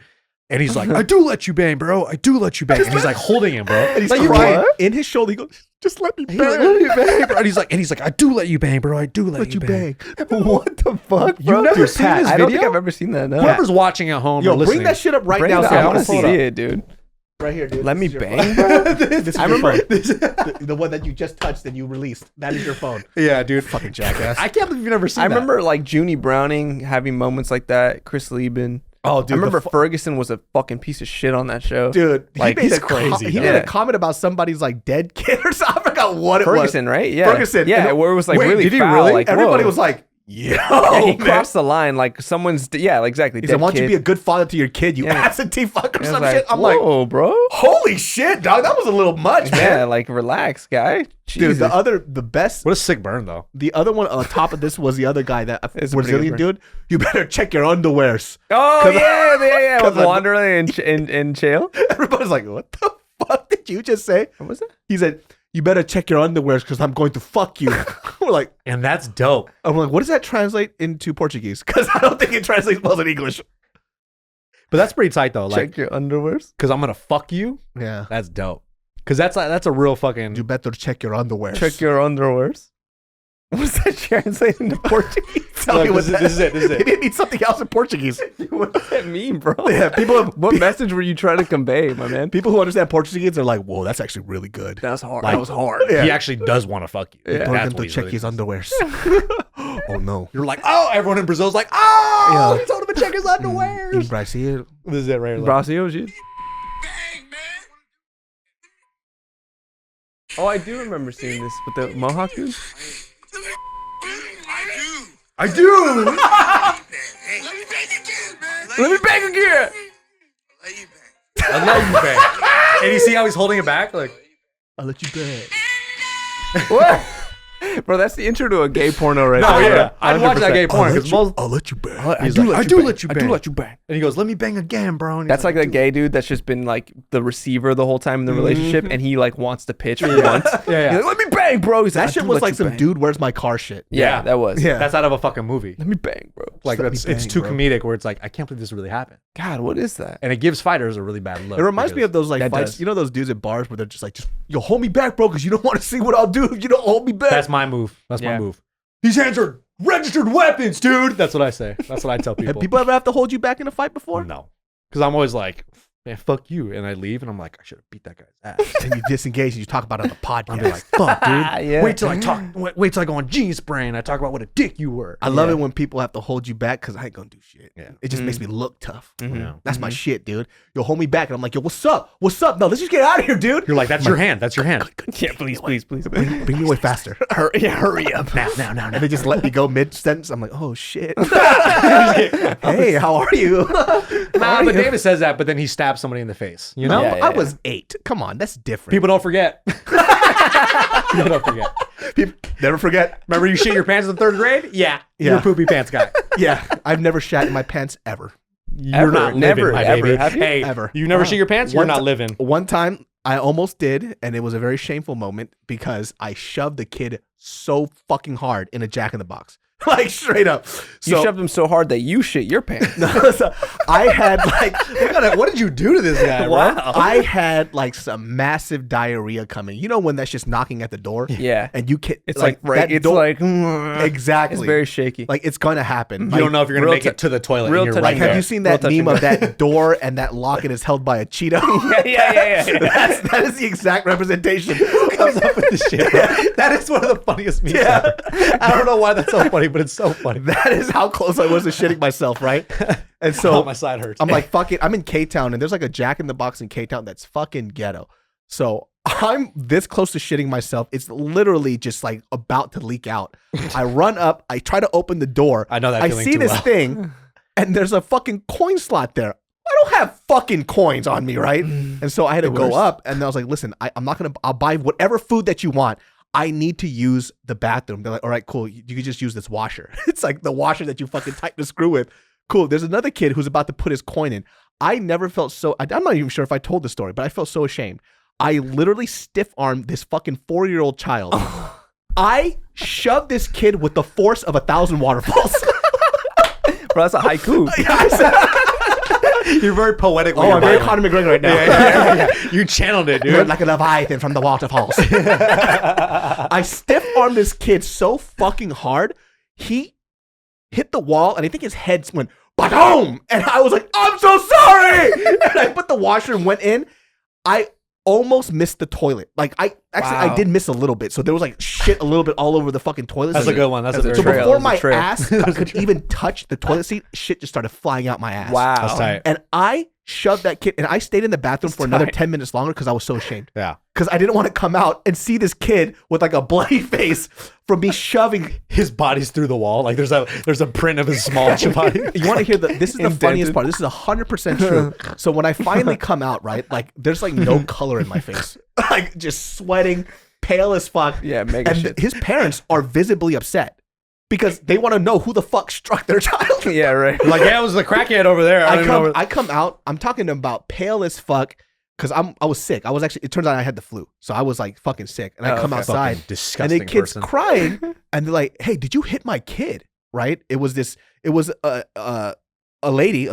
And he's like, I do let you bang, bro. I do let you bang. And he's like holding him, bro. And he's like, you crying can't- in his shoulder. He goes, just let me He's like, bang. let me bang, bro. And he's like, I do let you bang, bro. I do let you bang. What the fuck, You've bro? never Dude, seen Pat, this I don't video? think I've ever seen that. No. Whoever's watching at home Yo, or listening. bring that shit up right Bring now. it So up. I I want want to to see see it. it, dude. Right here, dude. Let me This is your bang, phone. bro. This is I your remember- phone. the one that you just touched and you released. That is your phone. Yeah, dude. Fucking jackass. I can't believe you've never seen I that. remember like Junie Browning having moments like that. Chris Lieben. Oh, dude. I remember Ferguson was a fucking piece of shit on that show. dude, Like, he made he's a crazy, He though. made Yeah. a comment about somebody's like dead kid or something. I forgot what it Ferguson, was. right? Yeah. Ferguson. Yeah, And- where it was like Wait, really did he foul. really? Like, Everybody whoa. was like, yo, Yeah, he man. crossed the line. Like someone's, yeah, exactly. He dead said, why don't you kid. be a good father to your kid, you Yeah. absentee fuck or And I some was shit? I'm like, whoa, bro. holy shit, dog. That was a little much, man. Yeah, like relax, guy. Dude, Jesus. the best, what a sick burn though. the other one on top of this was the other guy, that It's a pretty Brazilian good dude. You better check your underwears. Oh 'Cause- yeah, 'cause with I- Wanderlei in jail. Everybody's like, what the fuck did you just say? What was it? He said, you better check your underwears because I'm going to fuck you. We're like, And that's dope. I'm like, what does that translate into Portuguese? Because I don't think it translates well in English. But that's pretty tight though. Like, Check your underwears. because I'm gonna fuck you. Yeah. That's dope. Because that's a real fucking. You better check your underwears. Check your underwears. What does that translate into Portuguese? Tell Look, me what this is it. This is They it. didn't need something else in Portuguese. What does that mean, bro? Yeah, people What message were you trying to convey, my man? people who understand Portuguese are like, whoa, that's actually really good. That's hard. Like- that was hard. Yeah. He actually does want to fuck you. Yeah. Told That's him what to he's check really his doing. underwears. Oh no. You're like, oh, everyone in Brazil's like, oh, Yeah. he told him to check his underwear. In Brazil. This is it right here. Brasil, shit. Oh, I do remember seeing this with the Mohawk dude. I do. Let me bang again. I love you, bang. And you see how he's holding it back? Like, I'll let you bang. What? Bro, that's the intro to a gay porno right no, there. yeah. I'd watch that gay porn I'll because let you, most. I'll let you bang. He's like, I do let you I bang. do let you bang. And he goes, let me bang again, bro. And he's That's like I the do. gay dude that's just been like the receiver the whole time in the relationship, and he like wants to pitch for once. Yeah. He's like, let me bang, bro. He's like, That "I shit do was let like you some bang." dude, where's my car shit. Yeah, that was. Yeah. That's out of a fucking movie. Let me bang, bro. Like, let me it's bang, too bro. comedic where it's like, I can't believe this really happened. God, what is that? And it gives fighters a really bad look. It reminds me of those like That fights. does. You know those dudes at bars where they're just like, yo, hold me back, bro, because you don't want to see what I'll do. You don't hold me back. That's my move. That's my Yeah. move. These hands are registered weapons, dude. That's what I say. That's what I tell people. Have people ever have to hold you back in a fight before? No. Because I'm always like, man, fuck you. And I leave and I'm like, I should have beat that guy's ass. And you disengage and you talk about it on the podcast. I'm like, fuck, dude. Yeah. Wait till I go on Genius Brain. I talk about what a dick you were. I love it when people have to hold you back because I ain't gonna do shit. Yeah. It just makes me look tough. Yeah. That's my shit, dude. You'll hold me back, and I'm like, yo, what's up? What's up? No, let's just get out of here, dude. You're like, that's your hand. That's your hand. Yeah, please. Bring me away faster. Hurry up. Now. And they just let me go mid sentence. I'm like, oh shit. Hey, how are you? Nah, but David says that, but then he stabs somebody in the face. You know? Yeah. I was 8. Come on, that's different. People don't forget. People don't forget. People never forget. Remember you shit your pants in the 3rd grade? Yeah. You're a poopy pants guy. Yeah, I've never shat in my pants ever. You're not Never, living, my ever. baby. Have you? Hey, Ever. you never shit your pants? You're One not ti- living. One time, I almost did, and it was a very shameful moment because I shoved the kid so fucking hard in a Jack in the Box. Like straight up. You shoved him so hard that you shit your pants. So I had like, What did you do to this guy, bro? Wow. I had like some massive diarrhea coming. You know when that's just knocking at the door? Yeah. And you can't. It's like right. that It's door- like exactly. It's very shaky. Like it's gonna happen. You don't know if you're going to make it to the toilet. real And you're touch right Like, have there. you seen that Real touch meme and of that door and that locket is held by a Cheeto? yeah. That is the exact representation. Who comes up with this shit, bro? That is one of the funniest memes ever. I don't know why that's so funny, but it's so funny. That is how close I was to shitting myself, right? And Oh, so my side hurts. I'm like, fuck it. I'm in K-Town, and there's like a Jack in the Box in K-Town that's fucking ghetto. So I'm this close to shitting myself. It's literally just like about to leak out. I run up. I try to open the door. I know that I feeling see too this well. thing, and there's a fucking coin slot there. I don't have fucking coins on me, right? And so I had to go up, and I was like, listen, I'm not going to, I'll buy whatever food that you want. I need to use the bathroom. They're like, all right, cool. You can just use this washer. It's like the washer that you fucking tighten the screw with. Cool. There's another kid who's about to put his coin in. I never felt so, I'm not even sure if I told the story, but I felt so ashamed. I literally stiff-armed this fucking 4-year-old child. I shoved this kid with the force of 1,000 waterfalls. Bro, that's a haiku. Yeah, I said, You're very poetic. oh, I'm very Conor McGregor right now. Yeah. You channeled it, You're dude. like a Leviathan from the waterfalls. I stiff-armed this kid so fucking hard, he hit the wall, and I think his head went, ba-doom! And I was like, I'm so sorry! And I put the washer and went in. I almost missed the toilet. Like, I Wow. did miss a little bit, so there was like shit a little bit all over the fucking toilet That's seat. a good one. That's a That's very a trail. Before That was a my trail. ass could even touch the toilet seat, shit just started flying out my ass. Wow. That's tight. And I shoved that kid, and I stayed in the bathroom for another tight. 10 minutes longer because I was so ashamed. Yeah. Because I didn't want to come out and see this kid with like a bloody face from me shoving. His body's through the wall. Like there's a print of his small body. You want to hear this is the funniest Indented. part. This is 100% true. So when I finally come out, right, like there's like no color in my face. Like just sweating, pale as fuck. Yeah, mega And shit. his parents are visibly upset because they want to know who the fuck struck their child. Yeah, right. Like, yeah, it was the crackhead over there. I come out, I'm talking about pale as fuck because I was sick. I was actually, it turns out I had the flu. So I was like fucking sick. And I Oh, come okay. outside Fucking disgusting and the kid's person. crying and they're like, hey, did you hit my kid? Right? It was a lady,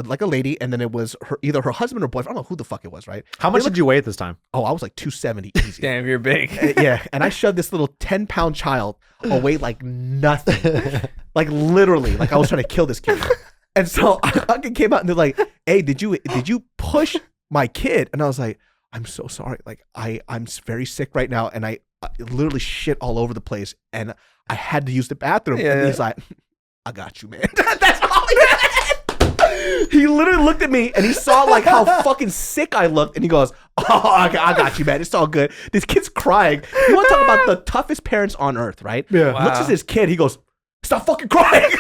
and then it was either her husband or boyfriend. I don't know who the fuck it was, right? How much did you weigh at this time? Oh, I was like 270 easy. Damn, you're big. Yeah. And I shoved this little 10-pound child away like nothing. Like literally, like I was trying to kill this kid. And so I fucking came out and they're like, hey, did you push my kid? And I was like, I'm so sorry. Like I'm very sick right now. And I literally shit all over the place. And I had to use the bathroom. Yeah. And he's like, I got you, man. That's all he had. He literally looked at me and he saw like how fucking sick I looked. And he goes, oh, I got you, man. It's all good. This kid's crying. You want to talk about the toughest parents on earth, right? Yeah. Wow. Looks at this kid. He goes, stop fucking crying.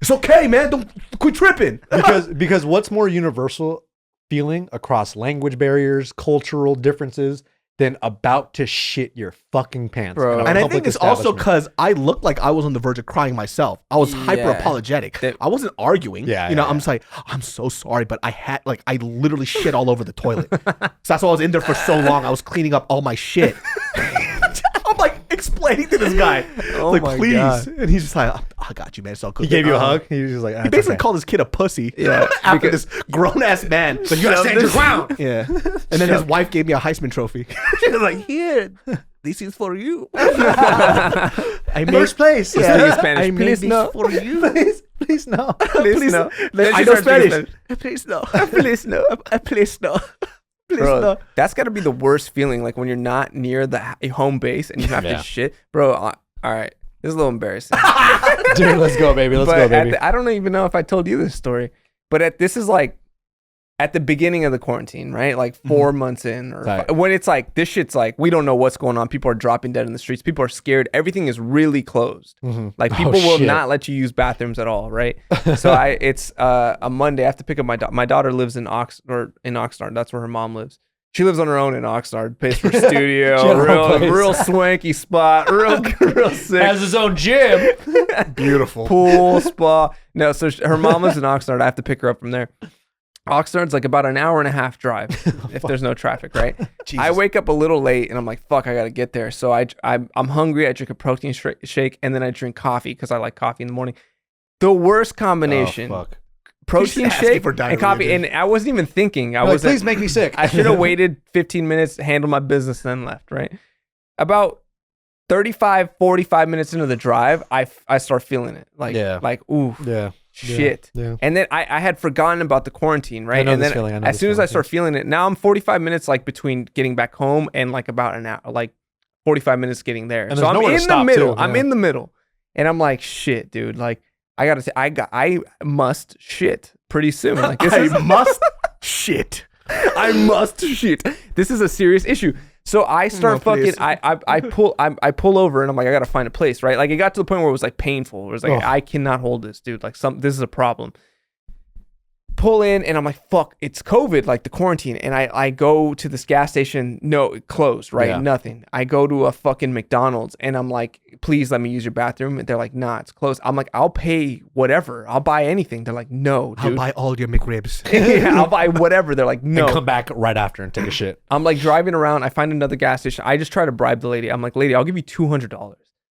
It's okay, man. Don't quit tripping. Because what's more universal feeling across language barriers, cultural differences than about to shit your fucking pants? Bro. in a And I public think it's also establishment? because I looked like I was on the verge of crying myself. I was hyper apologetic. I wasn't arguing. Yeah, you know, yeah, I'm just like, I'm so sorry, but I literally shit all over the toilet. So that's why I was in there for so long. I was cleaning up all my shit. I'm like explaining to this guy, Oh like, my please. God. And he's just like, I got you, man. It's all good. He gave you a hug. He was just like, He basically called his kid a pussy. Yeah, After this grown ass man. So you gotta stand your ground. Yeah. And then his wife gave me a Heisman trophy. She was like, here, this is for you. I made, First place. Speaking in Spanish, I made please this no. for you. Please no. Please no. I know Spanish. Please no. Please no. Please no. Please Bro, no. that's got to be the worst feeling, like when you're not near the home base and you have to shit. Bro, all right. This is a little embarrassing. Dude, let's go, baby. Let's go, baby. I don't even know if I told you this story, but this is like at the beginning of the quarantine, right? Like 4 months in, or when it's like, this shit's like, we don't know what's going on. People are dropping dead in the streets. People are scared. Everything is really closed. Like people will not let you use bathrooms at all, right? So it's a Monday. I have to pick up my daughter lives in Oxnard. That's where her mom lives. She lives on her own in Oxnard, pays for studio, real swanky spot, real sick. Has his own gym. Beautiful. Pool, spa. No, so her mom lives in Oxnard. I have to pick her up from there. Oxnard's like about an hour and a half drive if there's no traffic, right? I wake up a little late and I'm like, fuck, I gotta get there. So I'm hungry. I drink a protein shake and then I drink coffee because I like coffee in the morning. The worst combination. Oh, fuck. Protein shake and coffee, and I wasn't even thinking. Please make me sick. I should have waited 15 minutes, handled my business, then left, right? About 45 minutes into the drive, I start feeling it. Like, ooh. Yeah. Shit. Yeah. And then I had forgotten about the quarantine, right? I know and this then feeling. as soon as I start feeling it, now I'm 45 minutes like between getting back home and like about an hour, like 45 minutes getting there. And so I'm in the middle. Too, I'm in the middle. And I'm like, shit, dude. Like I gotta say, I must shit pretty soon. Like I must shit. I must shit. This is a serious issue. So I start I pull over and I'm like, I gotta find a place, right? Like it got to the point where it was like painful. It was like, I cannot hold this, dude. Like this is a problem. Pull in and I'm like, fuck, it's COVID, like the quarantine. And I go to this gas station. No, it closed, right? Yeah. Nothing. I go to a fucking McDonald's and I'm like, please let me use your bathroom. And they're like, nah, it's closed. I'm like, I'll pay whatever. I'll buy anything. They're like, no, dude. I'll buy all your McRibs. Yeah, I'll buy whatever. They're like, no. And come back right after and take a shit. I'm like driving around. I find another gas station. I just try to bribe the lady. I'm like, lady, I'll give you $200.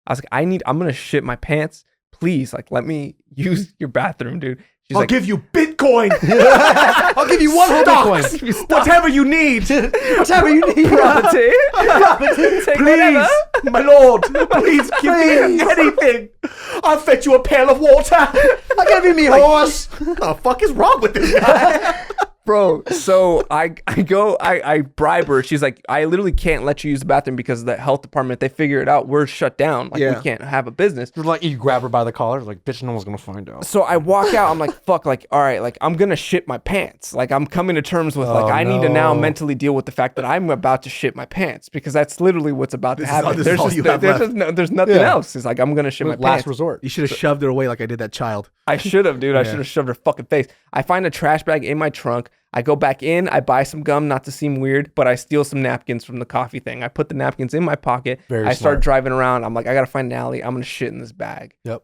I was like, I'm going to shit my pants. Please, like, let me use your bathroom, dude. She's I'll like, give you Bitcoin. I'll give you one whole Bitcoin. Whatever you need. Whatever you need. property. Take whatever. Please, my lord, please give me anything. I'll fetch you a pail of water. I'll give you me horse. What the fuck is wrong with this guy? Bro, so I bribe her. She's like, I literally can't let you use the bathroom because the health department, they figure it out. We're shut down. Like, we can't have a business. Like, you grab her by the collar. Like, bitch, no one's going to find out. So I walk out. I'm like, fuck, like, all right, like, I'm going to shit my pants. Like, I'm coming to terms with, like, I need to now mentally deal with the fact that I'm about to shit my pants because that's literally what's about to happen. There's nothing else. It's like, I'm going to shit my pants. Last resort. You should have shoved her away like I did that child. I should have, dude. I should have shoved her fucking face. I find a trash bag in my trunk. I go back in, I buy some gum, not to seem weird, but I steal some napkins from the coffee thing. I put the napkins in my pocket. I start driving around. I'm like, I got to find an alley. I'm going to shit in this bag. Yep.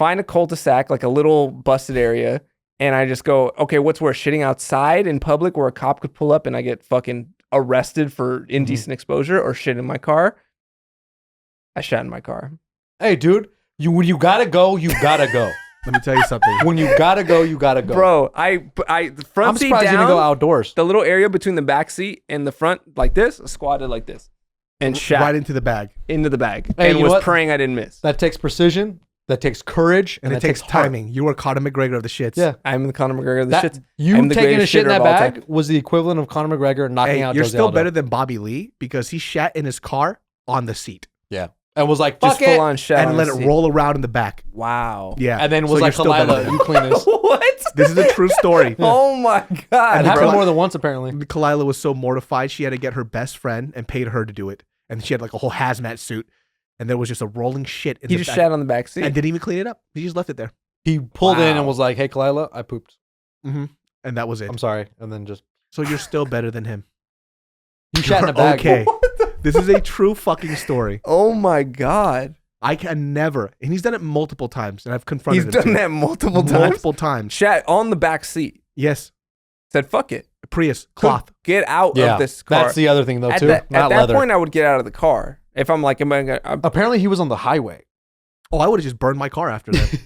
Find a cul-de-sac, like a little busted area. And I just go, okay, what's worse, shitting outside in public where a cop could pull up and I get fucking arrested for indecent exposure, or shit in my car? I shat in my car. Hey, dude, when you got to go, you got to go. Let me tell you something. When you gotta go, you gotta go. Bro, the front I'm seat surprised down, you didn't go outdoors. the little area between the back seat and the front, like this, squatted like this, and shat Right into the bag. into the bag, Hey, and you was know what? praying I didn't miss. That takes precision. That takes courage. And that it takes heart. timing. You are Conor McGregor of the shits. Yeah. I'm the Conor McGregor of the That, shits. you I'm the taking a greatest shit in shitter that of all bag time. was the equivalent of Conor McGregor knocking Hey, out you're Jose still Aldo. better than Bobby Lee because he shat in his car on the seat. Yeah. And was like, Just fuck full it. on shat And on let the it seat. roll around in the back. Wow. Yeah. And then So was you're like, still better Kalila, than you clean this. What? This is a true story. Oh my god. It happened bro. more than once, apparently. Kalila was so mortified she had to get her best friend and paid her to do it. And she had like a whole hazmat suit. And there was just a rolling shit in He the just back. shat on the back seat. And didn't even clean it up. He just left it there. He pulled in Wow. and was like, hey, Kalila, I pooped. Mm-hmm. And that was it. I'm sorry. And then just, So you're still better than him. you shat in a bag. Okay. This is a true fucking story. Oh my god. I can never. And he's done it multiple times. And I've confronted He's him done too. that multiple times. Multiple times. Shat on the back seat. Yes. Said fuck it. Prius. Cloth. Get out Yeah. of this car. That's the other thing, though, at too. that, Not at that leather. point, I would get out of the car. If I'm like, Apparently, he was on the highway. Oh, I would have just burned my car after that.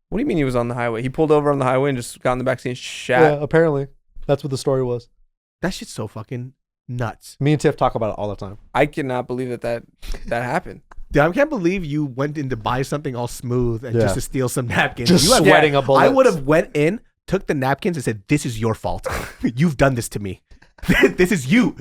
what do you mean he was on the highway? He pulled over on the highway and just got in the back seat and shat. Yeah, apparently. That's what the story was. That shit's so fucking nuts. Me and Tiff talk about it all the time. I cannot believe that happened. Dude, I can't believe you went in to buy something all smooth and just to steal some napkins. Just sweating a bullet. I would have went in, took the napkins, and said, "This is your fault. You've done this to me. This is you."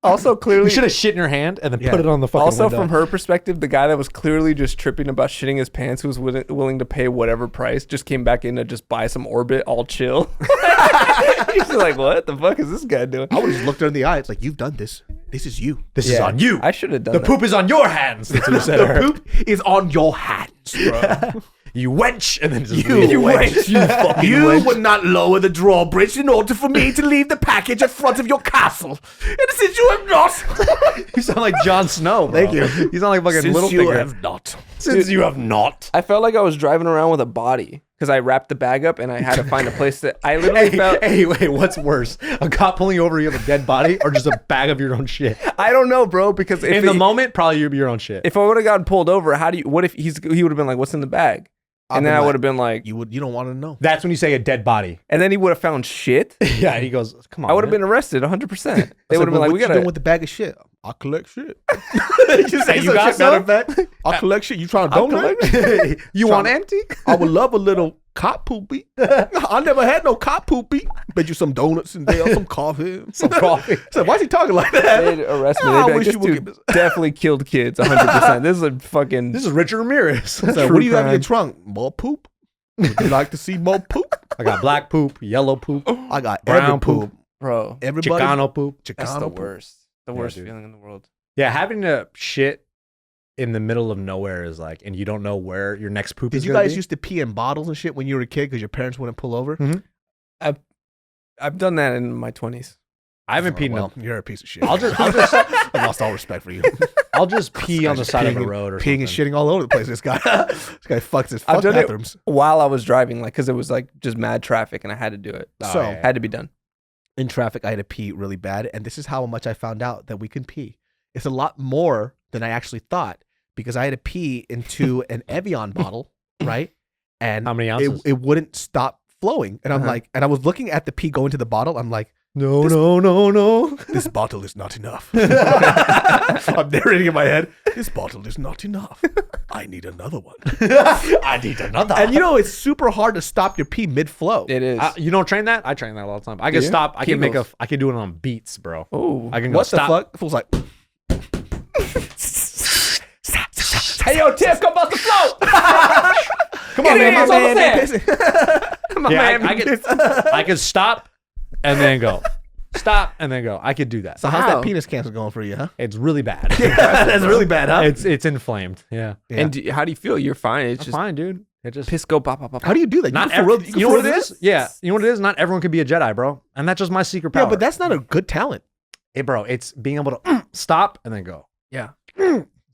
Also, clearly, You should have shit in your hand and then put it on the fucking also window. from her perspective, the guy that was clearly just tripping about shitting his pants, who was willing to pay whatever price, just came back in to just buy some Orbit, all chill. He's like, what the fuck is this guy doing? I would have just looked her in the eye. It's like, "You've done this. This is you. This is on you. I should have done The that. poop is on your hands." That's what you said to The her. poop is on your hands, bro. You wench, and then just You leave. wench. You fucking You wench. would not lower the drawbridge in order for me to leave the package at front of your castle. And since you have not, You sound like Jon Snow, bro. Thank you. You sound like fucking since little you finger. have not. Since you have not. I felt like I was driving around with a body because I wrapped the bag up and I had to find a place that I literally felt. Hey, wait, what's worse? A cop pulling you over, you have a dead body, or just a bag of your own shit? I don't know, bro. Because if In the moment, probably your own shit. if I would have gotten pulled over, what if he would have been like, "What's in the bag?" And then I would have been like, You don't want to know. That's when you say a dead body. and then he would have found shit. Yeah, he goes, come on. I would have man. been arrested 100%. They It's would have been like, "What "We you gotta." doing with the bag of shit?" "I collect shit." You say You some got shit, matter of fact. I collect shit. You trying to donate? You want empty? I would love a little cop poopy. I never had no cop poopy. Bet you some donuts and there, some coffee. Some coffee. So why is he talking like that? They'd arrest me. I They'd be like, wish "This you would dude get- definitely killed kids 100%. This is a fucking." This is Richard Ramirez. So True what do you have in your crime. trunk? More poop? Would you like to see more poop? I got black poop, yellow poop, I got Brown every poop. Bro, Everybody. Chicano poop. that's the Chicano poop. worst. The Yeah, worst dude. feeling in the world. Yeah, having to shit in the middle of nowhere is like, and you don't know where your next poop Did is you gonna guys be. used to pee in bottles and shit when you were a kid because your parents wouldn't pull over? I've done that in my 20s. I haven't peed in Well, a, you're a piece of shit. I'll just I lost all respect for you. I'll just pee on the Just side of peeing a road or peeing and something. shitting all over the place. This guy fucks his I've fuck done it bathrooms. while I was driving, like, because it was like just mad traffic and I had to do it. Oh, So- yeah. Had to be done. In traffic, I had to pee really bad, and this is how much I found out that we can pee. It's a lot more than I actually thought because I had to pee into an Evian bottle, right? And How many ounces? it wouldn't stop flowing, and I'm Uh-huh. like, and I was looking at the pee go into the bottle. I'm like, No, This- no. this bottle is not enough. I'm narrating in my head. This bottle is not enough. I need another one. I need another. And you know, it's super hard to stop your pee mid flow. It is. You don't train that? I train that all the time. I can you? stop. I can Kegels. I can do it on beats, bro. Oh. I can go What the stop. fuck? It feels like. Hey, yo, Tiff, come about the float. Come on, It man. is, My I'm man. saying. My Yeah, man. I can stop and then go. Stop and then go. I could do that. So how's Wow. that penis cancer going for you, huh? It's really bad. That's really bad, huh? It's inflamed. Yeah. Yeah. And how do you feel? You're fine. It's I'm just fine, dude. It just piss go pop, pop, pop. How do you do that? not you can every, for real- you know for what it real is? do this? Yeah. You know what it is? Not everyone can be a Jedi, bro. And that's just my secret power. Yeah, but that's not a good talent. hey, bro, it's being able to stop and then go. Yeah.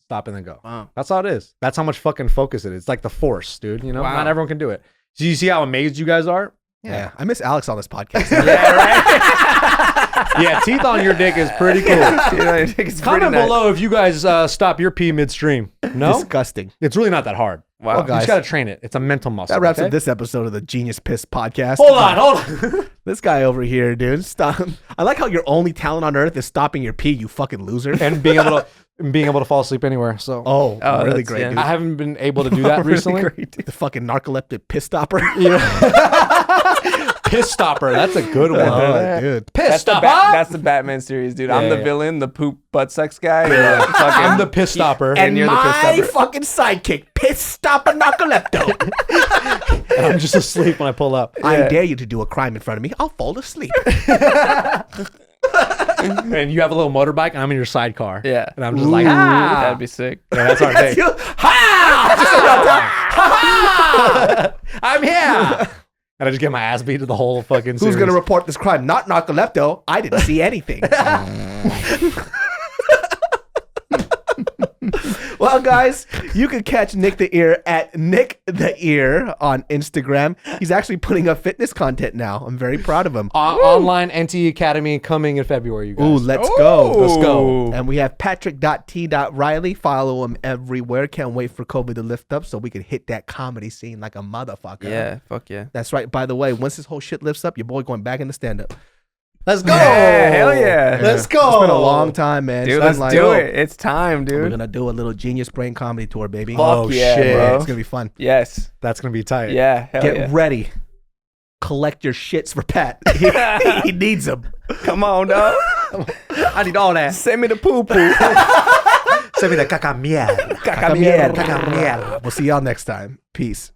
Stop and then go. Wow. That's all it is. That's how much fucking focus it is. It's like the force, dude. You know, Wow. not everyone can do it. So you see how amazed you guys are? Yeah. I miss Alex on this podcast. Yeah, right. Yeah, teeth on your dick is pretty cool. It's pretty Comment nice. below if you guys stop your pee midstream. No, Disgusting. it's really not that hard. Wow. Well, You guys, just gotta train it. It's a mental muscle. that wraps okay? up this episode of the Genius Piss podcast. Hold on. This guy over here, dude. Stop. I like how your only talent on earth is stopping your pee, you fucking loser. And being able to fall asleep anywhere. So Oh, Oh, really that's- great, yeah. dude. I haven't been able to do that Really recently. great. The fucking narcoleptic piss stopper. Piss stopper. That's a good one. Oh, dude. Piss That's the, stopper. that's the Batman series, dude. I'm Yeah, the yeah. villain, the poop butt sex guy. You're like fucking- I'm the piss stopper. And you're the piss my stopper. fucking sidekick, piss stopper narcolepto. And I'm just asleep when I pull up. I dare you to do a crime in front of me. I'll fall asleep. And you have a little motorbike, and I'm in your sidecar. Yeah. And I'm just like, That'd be sick. Yeah, that's our day. I'm here. And I just get my ass beat to the whole fucking Who's series. going to report this crime? Not narcolepto. I didn't see anything. Well, guys, you can catch Nick the Ear at Nick the Ear on Instagram. He's actually putting up fitness content now. I'm very proud of him. Online NT Academy coming in February, you guys. Ooh, let's go. Let's go. And we have Patrick.T.Riley. Follow him everywhere. Can't wait for COVID to lift up so we can hit that comedy scene like a motherfucker. Yeah, fuck yeah. That's right. By the way, once this whole shit lifts up, your boy going back into stand-up. Let's go. Yeah, hell yeah. Let's go. It's been a long time, man. Dude, It's let's been do it. It's time, We're dude. gonna do a little Genius Brain comedy tour, baby. Fuck yeah, bro. It's gonna be fun. Yes. That's gonna be tight. Yeah, hell Get yeah. ready. Collect your shits for Pat. He needs them. Come on, dog. I need all that. Send me the poo-poo. Send me the caca mierda. Caca mierda. We'll see y'all next time. Peace.